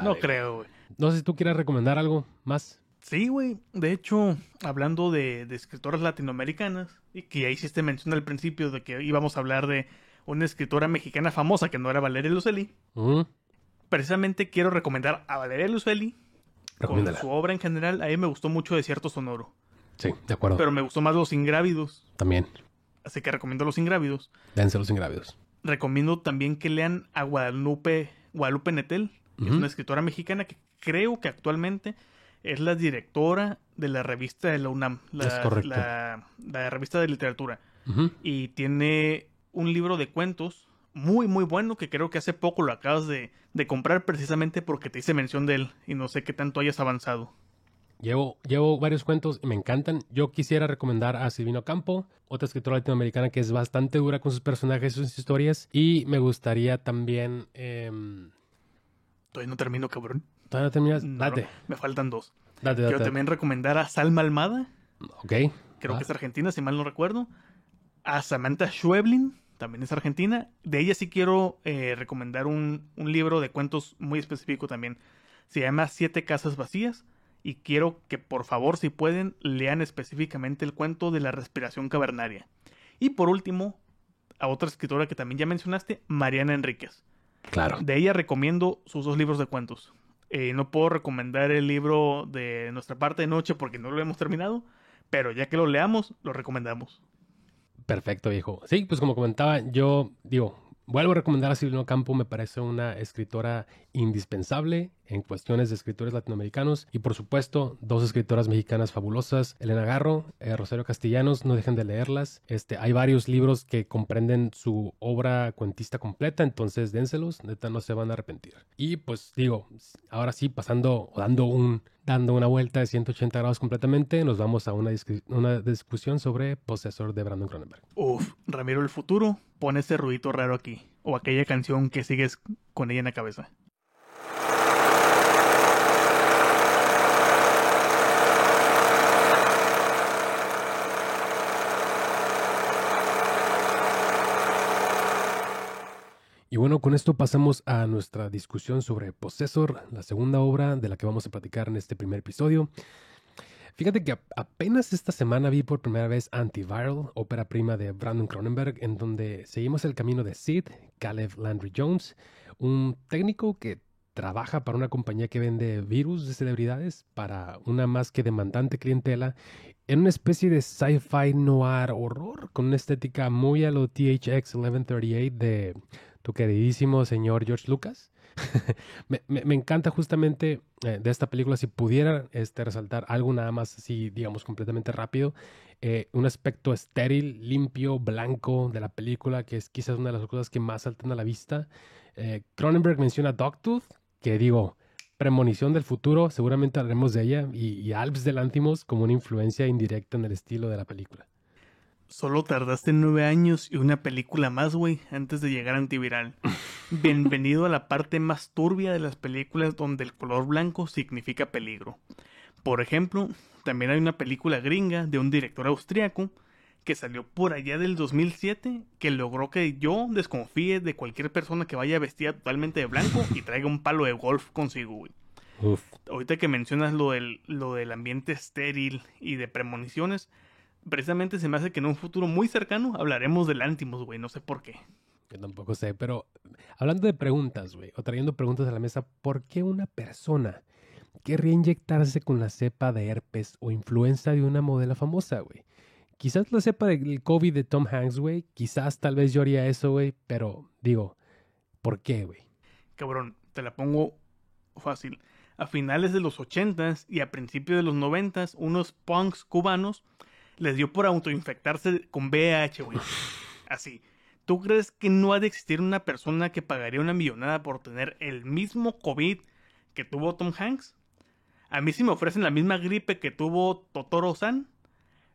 No creo, güey. No sé si tú quieras recomendar algo más. Sí, güey. De hecho, hablando de escritoras latinoamericanas, y que ya hiciste mención al principio de que íbamos a hablar de una escritora mexicana famosa que no era Valeria Lucelli. Precisamente quiero recomendar a Valeria Lucelli con su obra en general. A mí me gustó mucho Desierto Sonoro. Sí, de acuerdo. Pero me gustó más Los Ingrávidos. También. Así que recomiendo Los Ingrávidos. Dense Los Ingrávidos. Recomiendo también que lean a Guadalupe Nettel, que es una escritora mexicana que creo que actualmente es la directora de la revista de la UNAM. Es correcto. La revista de literatura. Y tiene un libro de cuentos muy, muy bueno que creo que hace poco lo acabas de comprar precisamente porque te hice mención de él y no sé qué tanto hayas avanzado. Llevo varios cuentos y me encantan. Yo quisiera recomendar a Silvina Ocampo, otra escritora latinoamericana que es bastante dura con sus personajes y sus historias. Y me gustaría también... Todavía no termino, cabrón. ¿Todavía no terminas? No, Date. No, me faltan dos. Date. Quiero también recomendar a Salma Almada. Ok. Creo que es argentina, si mal no recuerdo. a Samantha Schweblin, también es argentina. De ella sí quiero recomendar un libro de cuentos muy específico también. Se llama Siete casas vacías. Y quiero que por favor, si pueden, lean específicamente el cuento de la respiración cavernaria. Y por último, a otra escritora que también ya mencionaste, Mariana Enríquez. Claro. De ella recomiendo sus 2 libros de cuentos. No puedo recomendar el libro de Nuestra parte de noche porque no lo hemos terminado, pero ya que lo leamos, lo recomendamos. Perfecto, viejo. Sí, pues como comentaba, yo digo, vuelvo a recomendar a Silvina Ocampo, me parece una escritora indispensable en cuestiones de escritores latinoamericanos y por supuesto 2 escritoras mexicanas fabulosas, Elena Garro, Rosario Castellanos, no dejen de leerlas. Hay varios libros que comprenden su obra cuentista completa, entonces dénselos, neta no se van a arrepentir. Y pues digo, ahora sí, pasando o dando una vuelta de 180 grados completamente, nos vamos a una discusión sobre Possessor de Brandon Cronenberg. Uf, Ramiro el futuro, pon ese ruidito raro aquí, o aquella canción que sigues con ella en la cabeza. Y bueno, con esto pasamos a nuestra discusión sobre Possessor, la segunda obra de la que vamos a platicar en este primer episodio. Fíjate que apenas esta semana vi por primera vez Antiviral, ópera prima de Brandon Cronenberg, en donde seguimos el camino de Sid, Caleb Landry Jones, un técnico que trabaja para una compañía que vende virus de celebridades para una más que demandante clientela en una especie de sci-fi noir horror con una estética muy a lo THX 1138 de tu queridísimo señor George Lucas. me encanta justamente de esta película, si pudiera resaltar algo nada más así, digamos, completamente rápido, un aspecto estéril, limpio, blanco de la película, que es quizás una de las cosas que más saltan a la vista. Cronenberg menciona Dogtooth, que digo, premonición del futuro, seguramente hablaremos de ella, y Alps de Lanthimos como una influencia indirecta en el estilo de la película. Solo tardaste 9 años y una película más, güey, antes de llegar a Antiviral. Bienvenido a la parte más turbia de las películas donde el color blanco significa peligro. Por ejemplo, también hay una película gringa de un director austriaco que salió por allá del 2007 que logró que yo desconfíe de cualquier persona que vaya vestida totalmente de blanco y traiga un palo de golf consigo, güey. Uf. Ahorita que mencionas lo del ambiente estéril y de premoniciones, precisamente se me hace que en un futuro muy cercano hablaremos del Lanthimos, güey, no sé por qué. Yo tampoco sé, pero hablando de preguntas, güey, o trayendo preguntas a la mesa, ¿por qué una persona querría inyectarse con la cepa de herpes o influenza de una modelo famosa, güey? Quizás la cepa del COVID de Tom Hanks, güey, quizás tal vez yo haría eso, güey, pero digo, ¿por qué, güey? Cabrón, te la pongo fácil. A finales de los 80s y a principios de los 90s, unos punks cubanos les dio por autoinfectarse con VIH, güey. Así. ¿Tú crees que no ha de existir una persona que pagaría una millonada por tener el mismo COVID que tuvo Tom Hanks? A mí si me ofrecen la misma gripe que tuvo Totoro-san,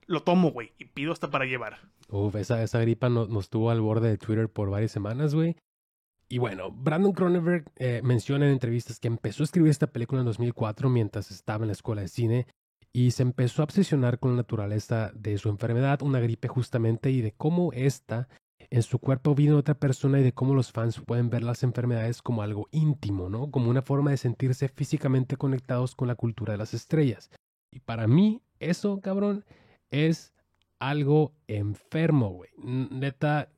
lo tomo, güey, y pido hasta para llevar. Uf, esa gripa nos tuvo al borde de Twitter por varias semanas, güey. Y bueno, Brandon Cronenberg menciona en entrevistas que empezó a escribir esta película en 2004 mientras estaba en la escuela de cine y se empezó a obsesionar con la naturaleza de su enfermedad, una gripe justamente, y de cómo esta en su cuerpo vino otra persona y de cómo los fans pueden ver las enfermedades como algo íntimo, ¿no? Como una forma de sentirse físicamente conectados con la cultura de las estrellas. Y para mí, eso, cabrón, es algo enfermo, güey. Neta,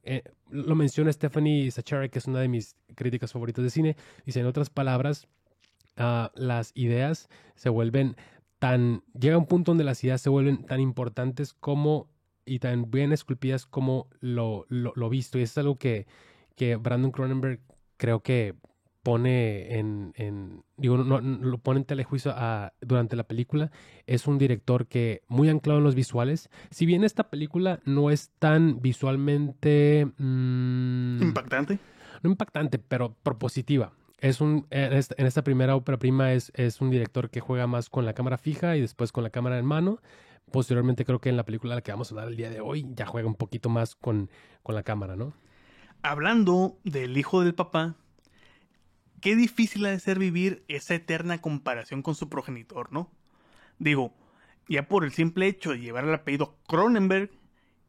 lo menciona Stephanie Sachary, que es una de mis críticas favoritas de cine. Dice, en otras palabras, las ideas se vuelven llega un punto donde las ideas se vuelven tan importantes como y tan bien esculpidas como lo visto. Y es algo que Brandon Cronenberg creo que pone lo pone en telejuicio durante la película. Es un director que muy anclado en los visuales. Si bien esta película no es tan visualmente ¿Impactante? No impactante, pero propositiva. En esta primera ópera prima es un director que juega más con la cámara fija y después con la cámara en mano. Posteriormente creo que en la película de la que vamos a hablar el día de hoy ya juega un poquito más con la cámara, ¿no? Hablando del hijo del papá, qué difícil ha de ser vivir esa eterna comparación con su progenitor, ¿no? Digo, ya por el simple hecho de llevar el apellido Cronenberg,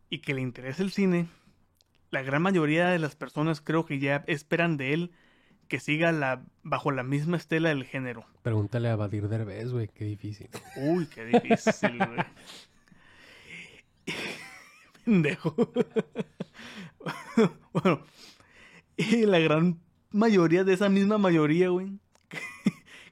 y que le interesa el cine, la gran mayoría de las personas creo que ya esperan de él que siga bajo la misma estela del género. Pregúntale a Badir Derbez, güey, qué difícil. Uy, qué difícil, güey. Pendejo. Bueno, y la gran mayoría de esa misma mayoría, güey,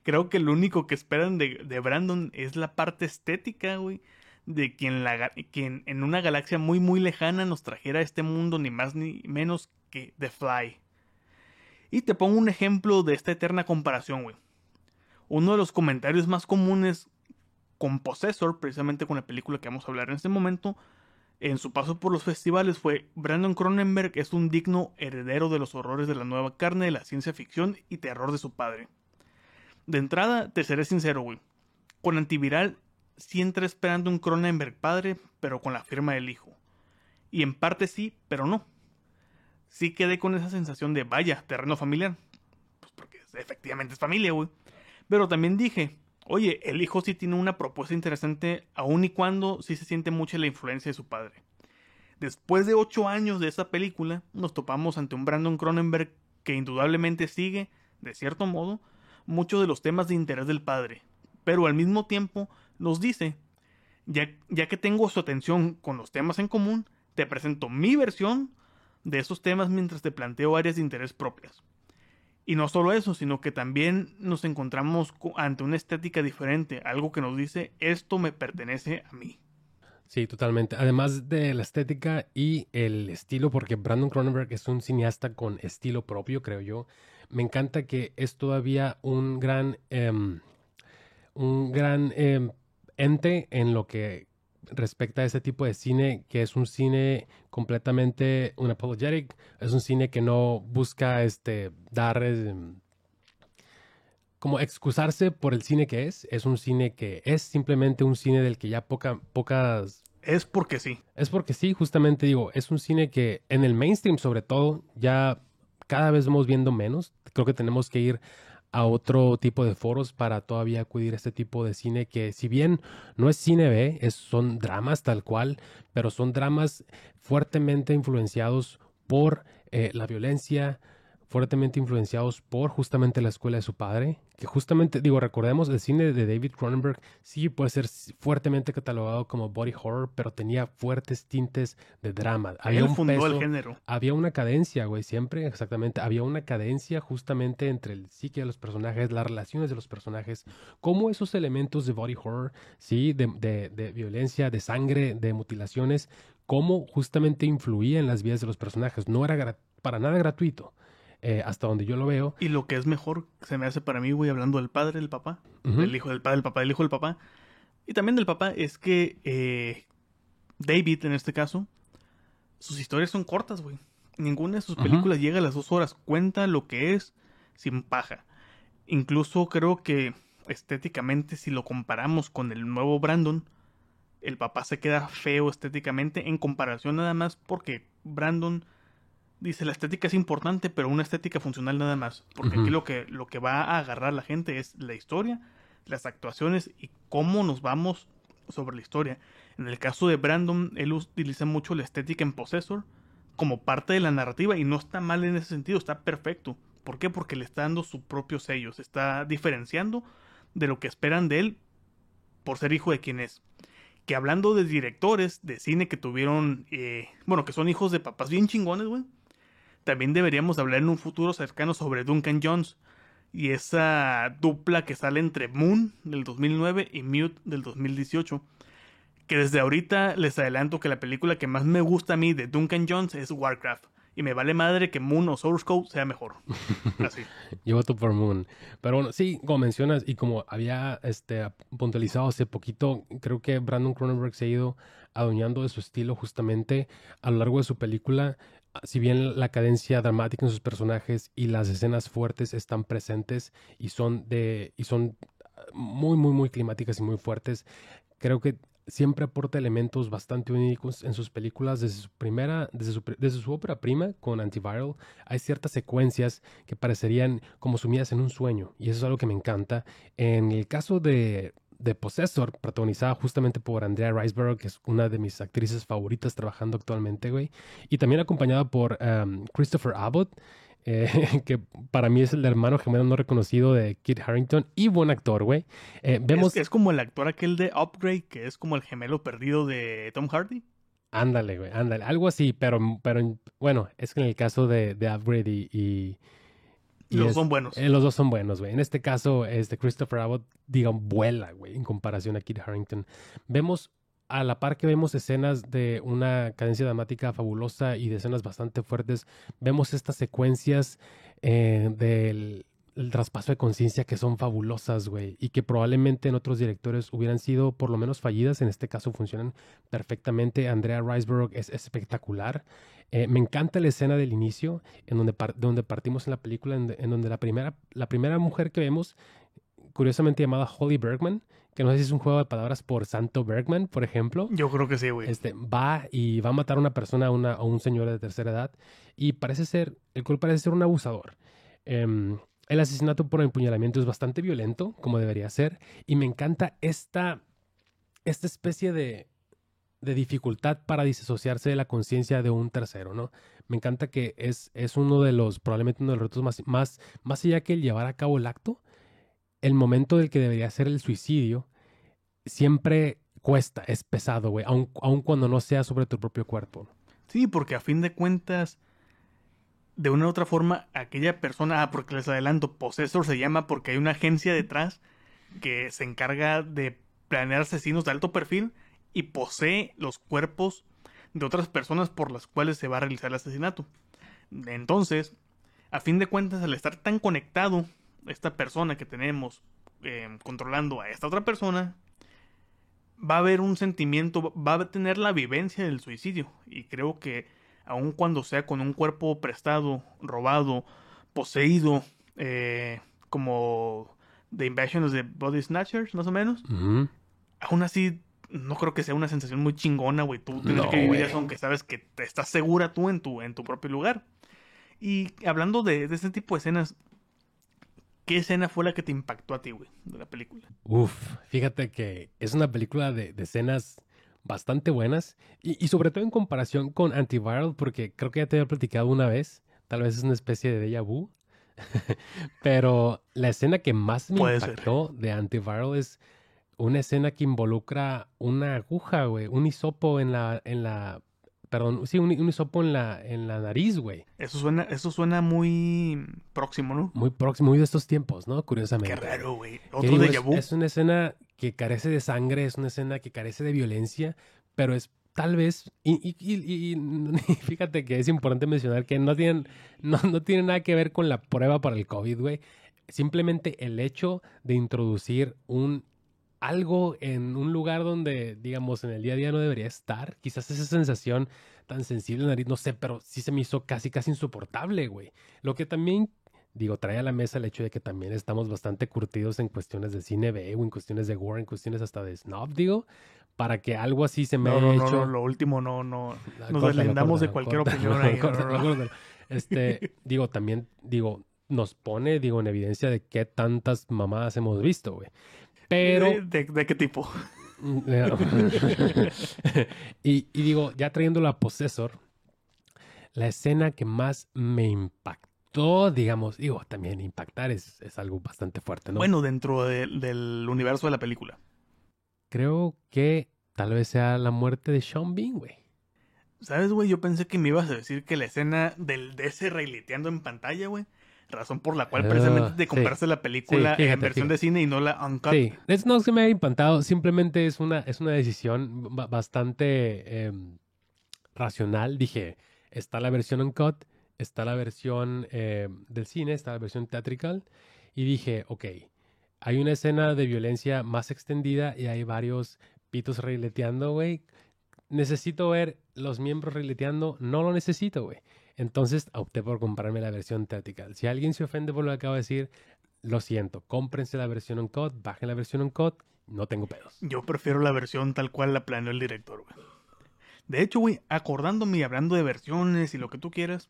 creo que lo único que esperan de Brandon es la parte estética, güey, de quien en una galaxia muy muy lejana nos trajera a este mundo ni más ni menos que The Fly. Y te pongo un ejemplo de esta eterna comparación, güey. Uno de los comentarios más comunes con Possessor, precisamente con la película que vamos a hablar en este momento, en su paso por los festivales fue: Brandon Cronenberg es un digno heredero de los horrores de la nueva carne de la ciencia ficción y terror de su padre. De entrada, te seré sincero, güey. Con Antiviral sí entré esperando un Cronenberg padre, pero con la firma del hijo. Y en parte sí, pero no. Sí quedé con esa sensación de vaya, terreno familiar. Pues porque efectivamente es familia, güey. Pero también dije, oye, el hijo sí tiene una propuesta interesante, aun y cuando sí se siente mucha la influencia de su padre. Después de 8 años de esa película, nos topamos ante un Brandon Cronenberg que indudablemente sigue, de cierto modo, muchos de los temas de interés del padre, pero al mismo tiempo nos dice, ya que tengo su atención con los temas en común, te presento mi versión de esos temas mientras te planteo áreas de interés propias. Y no solo eso, sino que también nos encontramos ante una estética diferente, algo que nos dice, esto me pertenece a mí. Sí, totalmente. Además de la estética y el estilo, porque Brandon Cronenberg es un cineasta con estilo propio, creo yo. Me encanta que es todavía un gran ente en lo que respecta a ese tipo de cine, que es un cine completamente unapologetic, es un cine que no busca dar como excusarse por el cine que es un cine que es simplemente un cine del que ya pocas... Es porque sí. Es porque sí, justamente digo, es un cine que en el mainstream sobre todo ya cada vez vamos viendo menos. Creo que tenemos que ir a otro tipo de foros para todavía acudir a este tipo de cine que si bien no es cine B, son dramas tal cual, pero son dramas fuertemente influenciados por la violencia, fuertemente influenciados por justamente la escuela de su padre, que justamente, digo, recordemos, el cine de David Cronenberg sí puede ser fuertemente catalogado como body horror, pero tenía fuertes tintes de drama. Había Él un fundó peso, el género. había una cadencia, güey, siempre, exactamente, había una cadencia justamente entre el psique de los personajes, las relaciones de los personajes, cómo esos elementos de body horror, sí, de violencia, de sangre, de mutilaciones, cómo justamente influía en las vidas de los personajes. No era para nada gratuito. Hasta donde yo lo veo. Y lo que es mejor, se me hace para mí, güey, hablando del padre, del papá, del hijo del padre, del papá, del hijo del papá, y también del papá, es que David, en este caso, sus historias son cortas, güey. Ninguna de sus películas llega a las 2 horas. Cuenta lo que es sin paja. Incluso creo que estéticamente, si lo comparamos con el nuevo Brandon, el papá se queda feo estéticamente en comparación nada más porque Brandon dice, la estética es importante, pero una estética funcional nada más. Porque aquí lo que va a agarrar a la gente es la historia, las actuaciones y cómo nos vamos sobre la historia. En el caso de Brandon, él utiliza mucho la estética en Possessor como parte de la narrativa y no está mal en ese sentido, está perfecto. ¿Por qué? Porque le está dando su propio sello, se está diferenciando de lo que esperan de él por ser hijo de quien es. Que hablando de directores de cine que tuvieron, que son hijos de papás bien chingones, güey. También deberíamos hablar en un futuro cercano sobre Duncan Jones y esa dupla que sale entre Moon del 2009 y Mute del 2018. Que desde ahorita les adelanto que la película que más me gusta a mí de Duncan Jones es Warcraft. Y me vale madre que Moon o Source Code sea mejor. Así. Yo voto por Moon. Pero bueno, sí, como mencionas, y como había puntualizado hace poquito, creo que Brandon Cronenberg se ha ido adueñando de su estilo justamente a lo largo de su película. Si bien la cadencia dramática en sus personajes y las escenas fuertes están presentes y son muy, muy, muy climáticas y muy fuertes, creo que siempre aporta elementos bastante únicos en sus películas. Desde su ópera prima con Antiviral, hay ciertas secuencias que parecerían como sumidas en un sueño, y eso es algo que me encanta. En el caso de de Possessor, protagonizada justamente por Andrea Riseborough, que es una de mis actrices favoritas trabajando actualmente, güey. Y también acompañada por Christopher Abbott, que para mí es el hermano gemelo no reconocido de Kit Harington y buen actor, güey. Vemos... Es como el actor aquel de Upgrade, que es como el gemelo perdido de Tom Hardy. Ándale, güey, ándale. Algo así, pero bueno, es que en el caso de Upgrade y los son buenos. Los dos son buenos, güey. En este caso, Christopher Abbott, digan, vuela, güey, en comparación a Kit Harington. Vemos, a la par que vemos escenas de una cadencia dramática fabulosa y de escenas bastante fuertes, vemos estas secuencias del el traspaso de conciencia que son fabulosas, güey, y que probablemente en otros directores hubieran sido por lo menos fallidas. En este caso funcionan perfectamente. Andrea Riseborough es espectacular. Me encanta la escena del inicio, en donde partimos en la película, en donde la primera mujer que vemos, curiosamente llamada Holly Bergman, que no sé si es un juego de palabras por Santo Bergman, por ejemplo. Yo creo que sí, güey. Va a matar a una persona, a un señor de tercera edad, y el cual parece ser un abusador. El asesinato por empuñalamiento es bastante violento, como debería ser, y me encanta esta especie de dificultad para disasociarse de la conciencia de un tercero, ¿no? Me encanta que es probablemente uno de los retos más allá que el llevar a cabo el acto, el momento del que debería ser el suicidio, siempre cuesta, es pesado, güey, aun cuando no sea sobre tu propio cuerpo. Sí, porque a fin de cuentas, de una u otra forma, aquella persona, porque les adelanto, Possessor se llama porque hay una agencia detrás que se encarga de planear asesinos de alto perfil y posee los cuerpos de otras personas por las cuales se va a realizar el asesinato. Entonces, a fin de cuentas, al estar tan conectado esta persona que tenemos controlando a esta otra persona, va a haber un sentimiento, va a tener la vivencia del suicidio. Y creo que aun cuando sea con un cuerpo prestado, robado, poseído, como The Invasion of the Body Snatchers, más o menos, aún así no creo que sea una sensación muy chingona, güey. Tú tienes que vivir eso, aunque sabes que te estás segura tú en tu propio lugar. Y hablando de este tipo de escenas, ¿qué escena fue la que te impactó a ti, güey, de la película? Fíjate que es una película de escenas bastante buenas y sobre todo en comparación con Antiviral, porque creo que ya te había platicado una vez, tal vez es una especie de déjà vu, pero la escena que más me impactó de Antiviral es una escena que involucra una aguja, güey, un hisopo un hisopo en la nariz, güey. Eso suena muy próximo, ¿no? Muy próximo, muy de estos tiempos, ¿no? Curiosamente. Qué raro, güey. Otro déjà vu. Es una escena que carece de sangre, es una escena que carece de violencia, pero es tal vez, y fíjate que es importante mencionar que no tiene nada que ver con la prueba para el COVID, güey. Simplemente el hecho de introducir algo en un lugar donde, digamos, en el día a día no debería estar. Quizás esa sensación tan sensible en la nariz, no sé, pero sí se me hizo casi insoportable, güey. Lo que también, trae a la mesa el hecho de que también estamos bastante curtidos en cuestiones de cine B o en cuestiones de gore, en cuestiones hasta de snob, para que algo así se me haya hecho... No, lo último no. Nos deslindamos de cualquier opinión ahí. También, nos pone, en evidencia de qué tantas mamadas hemos visto, güey. Pero... ¿De qué tipo? y ya trayéndolo a Possessor, la escena que más me impactó, también impactar es algo bastante fuerte, ¿no? Bueno, dentro del universo de la película. Creo que tal vez sea la muerte de Sean Bean, güey. ¿Sabes, güey? Yo pensé que me ibas a decir que la escena de ese reyleteando en pantalla, güey, razón por la cual precisamente de comprarse la película en versión de cine y no la uncut. Sí, no se me ha impactado, simplemente es una decisión bastante racional. Dije, está la versión uncut, está la versión del cine, está la versión teatrical, y dije, ok, hay una escena de violencia más extendida y hay varios pitos reileteando, güey. Necesito ver los miembros reileteando, no lo necesito, güey. Entonces opté por comprarme la versión teatrical. Si alguien se ofende por lo que acabo de decir, lo siento. Cómprense la versión uncut, bajen la versión uncut, no tengo pedos. Yo prefiero la versión tal cual la planeó el director, güey. De hecho, güey, acordándome y hablando de versiones y lo que tú quieras,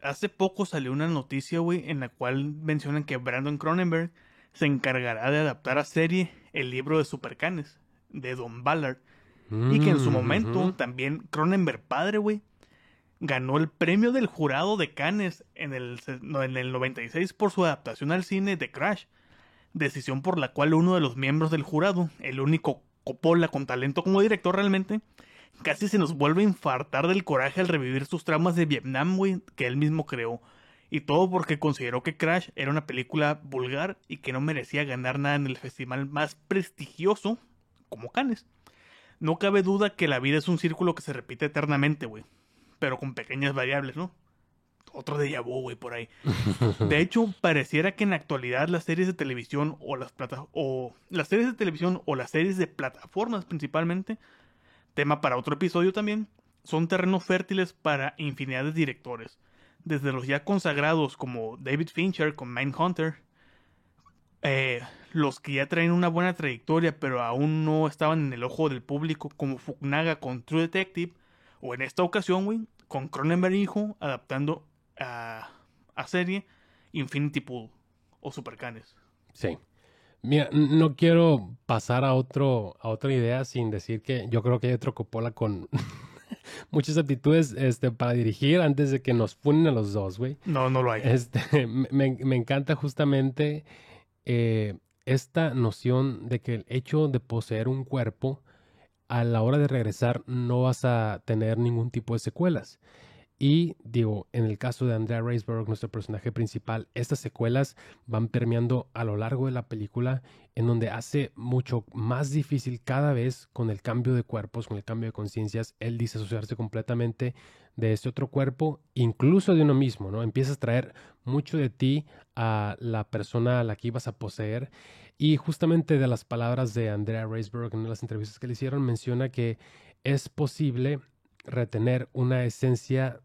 hace poco salió una noticia, güey, en la cual mencionan que Brandon Cronenberg se encargará de adaptar a serie el libro de Supercanes, de Don Ballard. Y que en su momento también Cronenberg padre, güey, ganó el premio del jurado de Cannes en el 96 por su adaptación al cine de Crash. Decisión por la cual uno de los miembros del jurado, el único Coppola con talento como director realmente, casi se nos vuelve a infartar del coraje al revivir sus traumas de Vietnam, güey, que él mismo creó. Y todo porque consideró que Crash era una película vulgar y que no merecía ganar nada en el festival más prestigioso como Cannes. No cabe duda que la vida es un círculo que se repite eternamente, güey. Pero con pequeñas variables, ¿no? Otro déjà vu, güey, por ahí. De hecho, pareciera que en la actualidad las series de televisión las series de televisión o las series de plataformas principalmente, tema para otro episodio también, son terrenos fértiles para infinidad de directores. Desde los ya consagrados como David Fincher con Mindhunter, los que ya traen una buena trayectoria pero aún no estaban en el ojo del público como Fukunaga con True Detective, o en esta ocasión, güey, con Cronenberg hijo adaptando a serie Infinity Pool o Supercanes. Sí. Mira, no quiero pasar a otra idea sin decir que yo creo que hay otro Coppola con muchas aptitudes para dirigir antes de que nos funen a los dos, güey. No lo hay. Me encanta justamente esta noción de que el hecho de poseer un cuerpo, a la hora de regresar no vas a tener ningún tipo de secuelas. Y digo, en el caso de Andrea Riseborough, nuestro personaje principal, estas secuelas van permeando a lo largo de la película, en donde hace mucho más difícil cada vez con el cambio de cuerpos, con el cambio de conciencias, él disasociarse completamente de ese otro cuerpo, incluso de uno mismo, ¿no? Empiezas a traer mucho de ti a la persona a la que ibas a poseer. Y justamente de las palabras de Andrea Riseborough en las entrevistas que le hicieron, menciona que es posible retener una esencia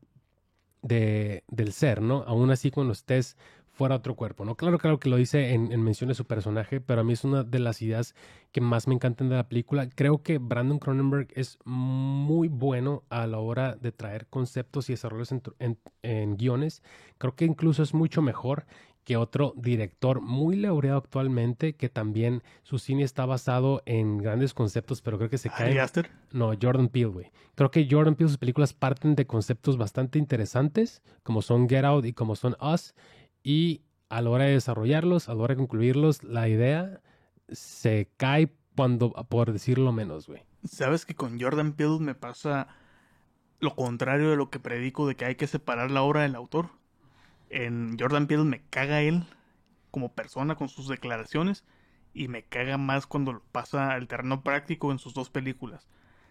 del ser, ¿no? Aún así cuando estés fuera de otro cuerpo, ¿no? Claro que lo dice en mención de su personaje, pero a mí es una de las ideas que más me encantan de la película. Creo que Brandon Cronenberg es muy bueno a la hora de traer conceptos y desarrollos en guiones. Creo que incluso es mucho mejor que otro director muy laureado actualmente, que también su cine está basado en grandes conceptos, pero creo que se cae. ¿Aster? No, Jordan Peele, güey. Creo que Jordan Peele, sus películas parten de conceptos bastante interesantes, como son Get Out y como son Us, y a la hora de desarrollarlos, a la hora de concluirlos, la idea se cae por decirlo menos, güey. ¿Sabes que con Jordan Peele me pasa lo contrario de lo que predico de que hay que separar la obra del autor? En Jordan Peele me caga él como persona con sus declaraciones y me caga más cuando pasa al terreno práctico en sus dos películas.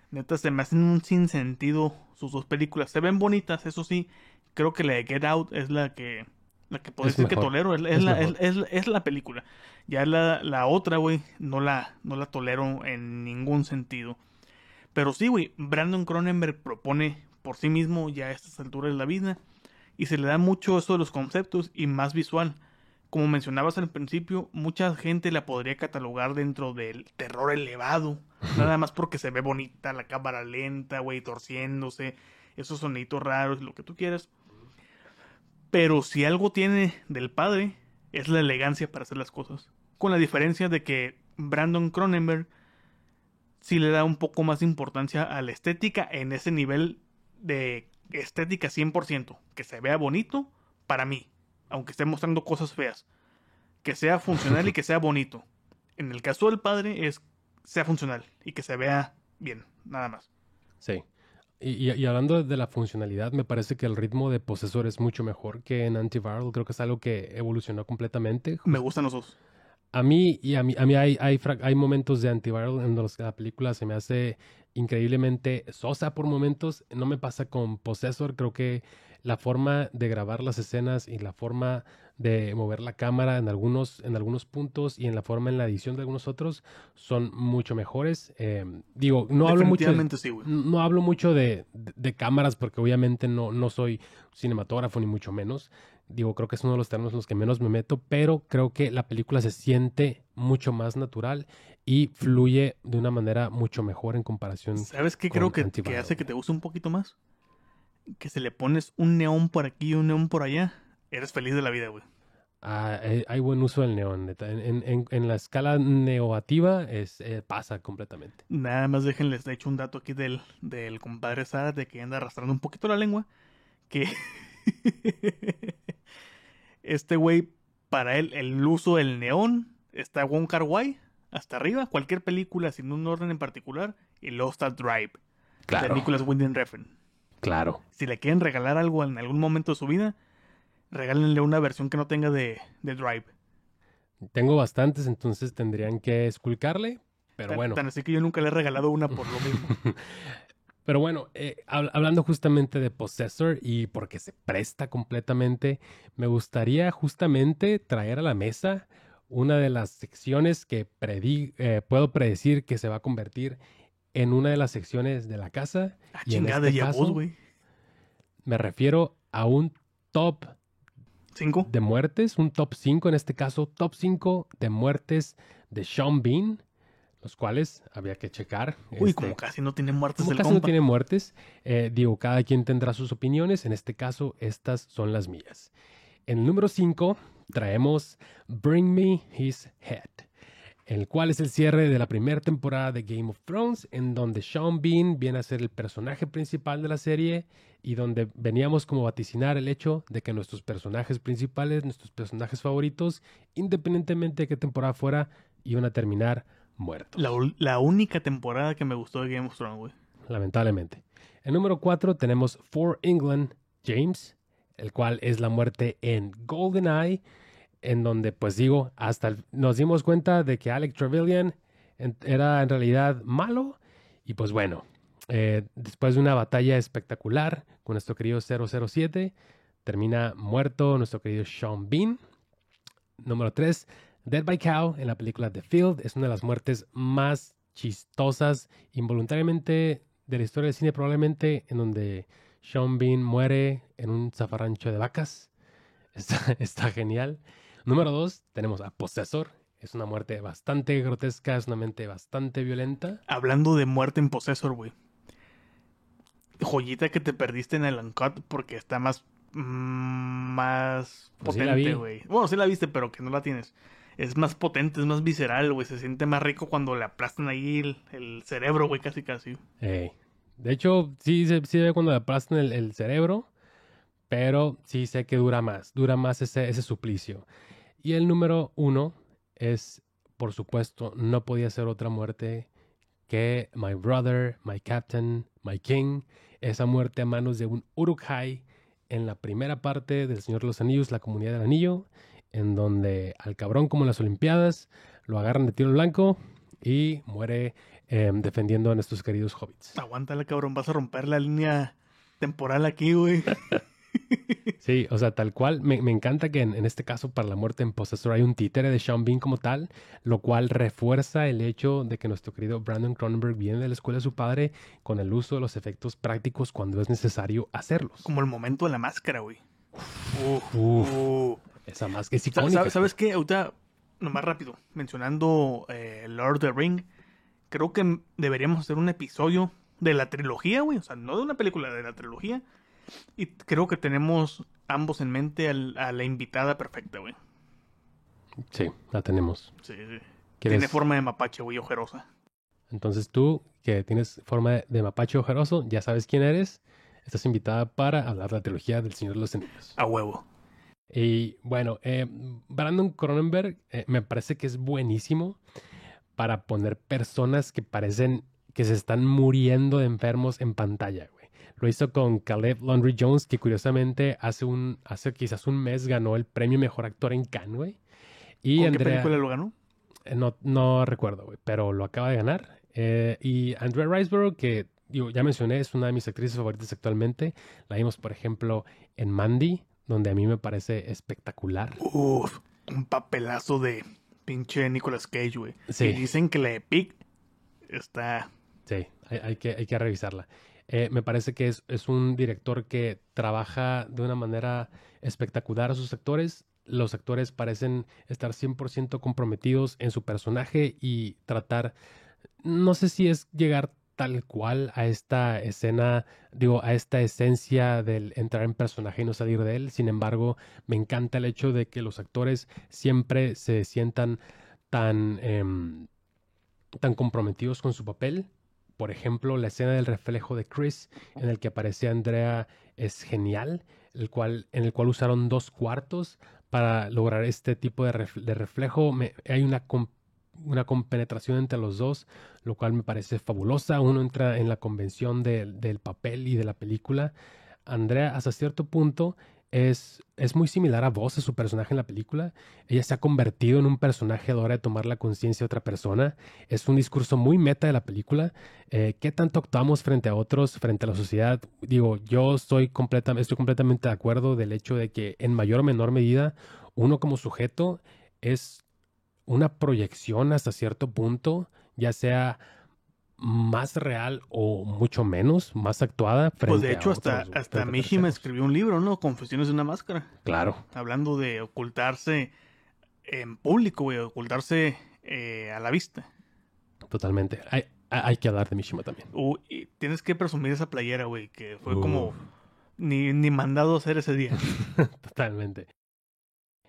Neta, se me hacen un sinsentido sus dos películas. Se ven bonitas, eso sí. Creo que la de Get Out es la que puedo decir que tolero. Es la película. Ya la otra, güey, no la tolero en ningún sentido. Pero sí, güey, Brandon Cronenberg propone por sí mismo ya a estas alturas de la vida. Y se le da mucho eso de los conceptos y más visual. Como mencionabas al principio, mucha gente la podría catalogar dentro del terror elevado. Nada más porque se ve bonita, la cámara lenta, güey, torciéndose, esos soniditos raros, lo que tú quieras. Pero si algo tiene del padre, es la elegancia para hacer las cosas. Con la diferencia de que Brandon Cronenberg sí le da un poco más de importancia a la estética en ese nivel de estética 100%, que se vea bonito para mí, aunque esté mostrando cosas feas, que sea funcional y que sea bonito. En el caso del padre sea funcional y que se vea bien, nada más. Sí. Y hablando de la funcionalidad, me parece que el ritmo de Possessor es mucho mejor que en Antiviral. Creo que es algo que evolucionó completamente. Me gustan los dos. A mí hay momentos de Antiviral en los que la película se me hace increíblemente sosa por momentos. No me pasa con Possessor. Creo que la forma de grabar las escenas y la forma de mover la cámara en algunos puntos y en la forma en la edición de algunos otros son mucho mejores. Digo, no hablo mucho de cámaras porque obviamente no soy cinematógrafo ni mucho menos. Digo, creo que es uno de los terrenos en los que menos me meto, pero creo que la película se siente mucho más natural y fluye de una manera mucho mejor en comparación. ¿Sabes qué creo que hace que te guste un poquito más? Que si le pones un neón por aquí y un neón por allá, eres feliz de la vida, güey. Hay buen uso del neón, neta. En la escala neoativa pasa completamente. Nada más déjenles, de hecho, un dato aquí del compadre Sara de que anda arrastrando un poquito la lengua. Que este güey, para él, el uso del neón está Wong Kar-wai hasta arriba, cualquier película sin un orden en particular, y luego está Drive, de Claro, Nicholas Winding Refn. claro. Si le quieren regalar algo en algún momento de su vida, regálenle una versión que no tenga de Drive. Tengo bastantes, entonces tendrían que esculcarle, pero bueno. Tan así que yo nunca le he regalado una por lo mismo. Pero bueno, hablando justamente de Possessor y porque se presta completamente, me gustaría justamente traer a la mesa una de las secciones que puedo predecir que se va a convertir en una de las secciones de la casa. Ah, Y en chingada, este ya vos, caso güey. me refiero a un top ¿5? de muertes, un top 5 en este caso, top 5 de muertes de Sean Bean, los cuales había que checar. Uy, como casi no tiene muertes Como el casi no compa. tiene muertes, digo, cada quien tendrá sus opiniones. En este caso, estas son las mías. En el número 5 traemos Bring Me His Head, el cual es el cierre de la primera temporada de Game of Thrones, en donde Sean Bean viene a ser el personaje principal de la serie y donde veníamos como vaticinar el hecho de que nuestros personajes principales, nuestros personajes favoritos, independientemente de qué temporada fuera, iban a terminar muertos. La única temporada que me gustó de Game of Thrones, güey. Lamentablemente. En número 4 tenemos For England, James, el cual es la muerte en GoldenEye, en donde, pues digo, nos dimos cuenta de que Alec Trevelyan era en realidad malo. Y pues bueno, después de una batalla espectacular con nuestro querido 007, termina muerto nuestro querido Sean Bean. Número 3, Dead by Cow en la película The Field. Es una de las muertes más chistosas involuntariamente de la historia del cine, probablemente, en donde Sean Bean muere en un zafarrancho de vacas. Está genial. Número 2, tenemos a Possessor. Es una muerte bastante grotesca, es una mente bastante violenta. Hablando de muerte en Possessor, güey. Joyita que te perdiste en el Uncut porque está más Pues sí la vi. potente, güey. Bueno, sí la viste, pero que no la tienes. Es más potente, es más visceral, güey. Se siente más rico cuando le aplastan ahí el cerebro, güey, casi casi. De hecho, sí se ve cuando le aplastan el cerebro, pero sí sé que dura más ese suplicio. Y el número 1 es, por supuesto, no podía ser otra muerte que My Brother, My Captain, My King. Esa muerte a manos de un Uruk-hai en la primera parte del Señor de los Anillos, la Comunidad del Anillo, en donde al cabrón como en las Olimpiadas lo agarran de tiro al blanco y muere defendiendo a nuestros queridos hobbits. Aguántala, cabrón. Vas a romper la línea temporal aquí, güey. Sí, o sea, tal cual. Me encanta que en este caso, para la muerte en Possessor, hay un títere de Sean Bean como tal, lo cual refuerza el hecho de que nuestro querido Brandon Cronenberg viene de la escuela de su padre con el uso de los efectos prácticos cuando es necesario hacerlos. Como el momento de la máscara, güey. Esa máscara es icónica. ¿Sabes qué? Ahorita, nomás rápido, mencionando Lord of the Ring, creo que deberíamos hacer un episodio de la trilogía, güey. O sea, no de una película, de la trilogía. Y creo que tenemos ambos en mente a la invitada perfecta, güey. Sí, la tenemos. Sí, sí. ¿Quieres? Tiene forma de mapache, güey, ojerosa. Entonces tú, que tienes forma de mapache ojeroso, ya sabes quién eres. Estás invitada para hablar de la trilogía del Señor de los Anillos. A huevo. Y bueno, Brandon Cronenberg me parece que es buenísimo para poner personas que parecen que se están muriendo de enfermos en pantalla, güey. Lo hizo con Caleb Landry Jones, que curiosamente hace quizás un mes ganó el premio Mejor Actor en Cannes, güey. Y ¿Con qué película lo ganó? No recuerdo, güey, pero lo acaba de ganar. Y Andrea Riseborough, que ya mencioné, es una de mis actrices favoritas actualmente. La vimos, por ejemplo, en Mandy, donde a mí me parece espectacular. Uf, un papelazo de pinche Nicolas Cage, güey. Sí. Y dicen que la de Pig está... Sí, hay que revisarla. Me parece que es un director que trabaja de una manera espectacular a sus actores. Los actores parecen estar 100% comprometidos en su personaje y tratar, no sé si es llegar tal cual a esta escena, digo, a esta esencia del entrar en personaje y no salir de él. Sin embargo, me encanta el hecho de que los actores siempre se sientan tan, tan comprometidos con su papel. Por ejemplo, la escena del reflejo de Chris, en el que aparece Andrea, es genial, en el cual usaron 2 cuartos para lograr este tipo de reflejo. Hay una compenetración entre los dos, lo cual me parece fabulosa. Uno entra en la convención del papel y de la película. Andrea, hasta cierto punto, es muy similar a Voss, a su personaje en la película. Ella se ha convertido en un personaje a la hora de tomar la conciencia de otra persona. Es un discurso muy meta de la película. ¿Qué tanto actuamos frente a otros, frente a la sociedad? Digo, yo estoy completamente de acuerdo del hecho de que en mayor o menor medida uno como sujeto es una proyección hasta cierto punto, ya sea más real o mucho menos, más actuada Pues de frente a hecho otros, hasta frente a Mishima terceros. escribió un libro, ¿no? Confesiones de una máscara. Claro, Hablando de ocultarse en público, güey, ocultarse a la vista. totalmente. Hay que hablar de Mishima también. Y tienes que presumir esa playera, güey, que fue como Uf. ni mandado a hacer ese día. Totalmente.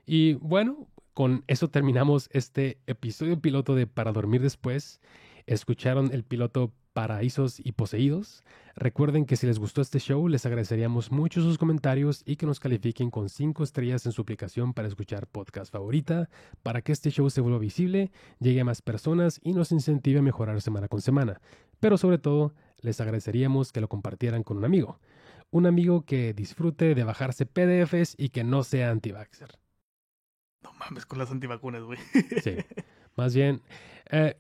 Y bueno, con eso terminamos este episodio piloto de Para Dormir Después. Escucharon el piloto Paraísos y Poseídos. Recuerden que si les gustó este show, les agradeceríamos mucho sus comentarios y que nos califiquen con 5 estrellas en su aplicación para escuchar podcast favorita, para que este show se vuelva visible, llegue a más personas y nos incentive a mejorar semana con semana. Pero sobre todo, les agradeceríamos que lo compartieran con un amigo. Un amigo que disfrute de bajarse PDFs y que no sea anti-vaxxer. No mames con las antivacunas, güey. Sí, más bien.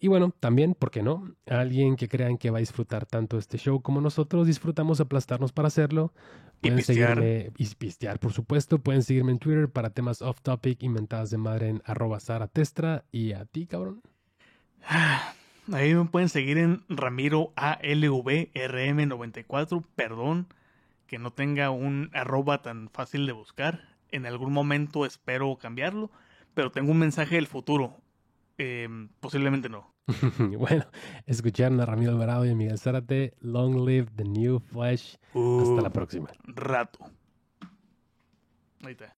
Y bueno, también, ¿por qué no? Alguien que crean que va a disfrutar tanto este show como nosotros disfrutamos aplastarnos para hacerlo. Y Pueden pistear. seguirme y pistear, por supuesto. Pueden seguirme en Twitter para temas off-topic y mentadas de madre en @saratestra. Y a ti, cabrón. Ahí me pueden seguir en Ramiro ALVRM94. Perdón que no tenga un arroba tan fácil de buscar. En algún momento espero cambiarlo, pero tengo un mensaje del futuro. Posiblemente no. Bueno, escucharon a Ramiro Alvarado y a Miguel Zárate. Long live the new flesh. Hasta la próxima. Rato. Ahí está.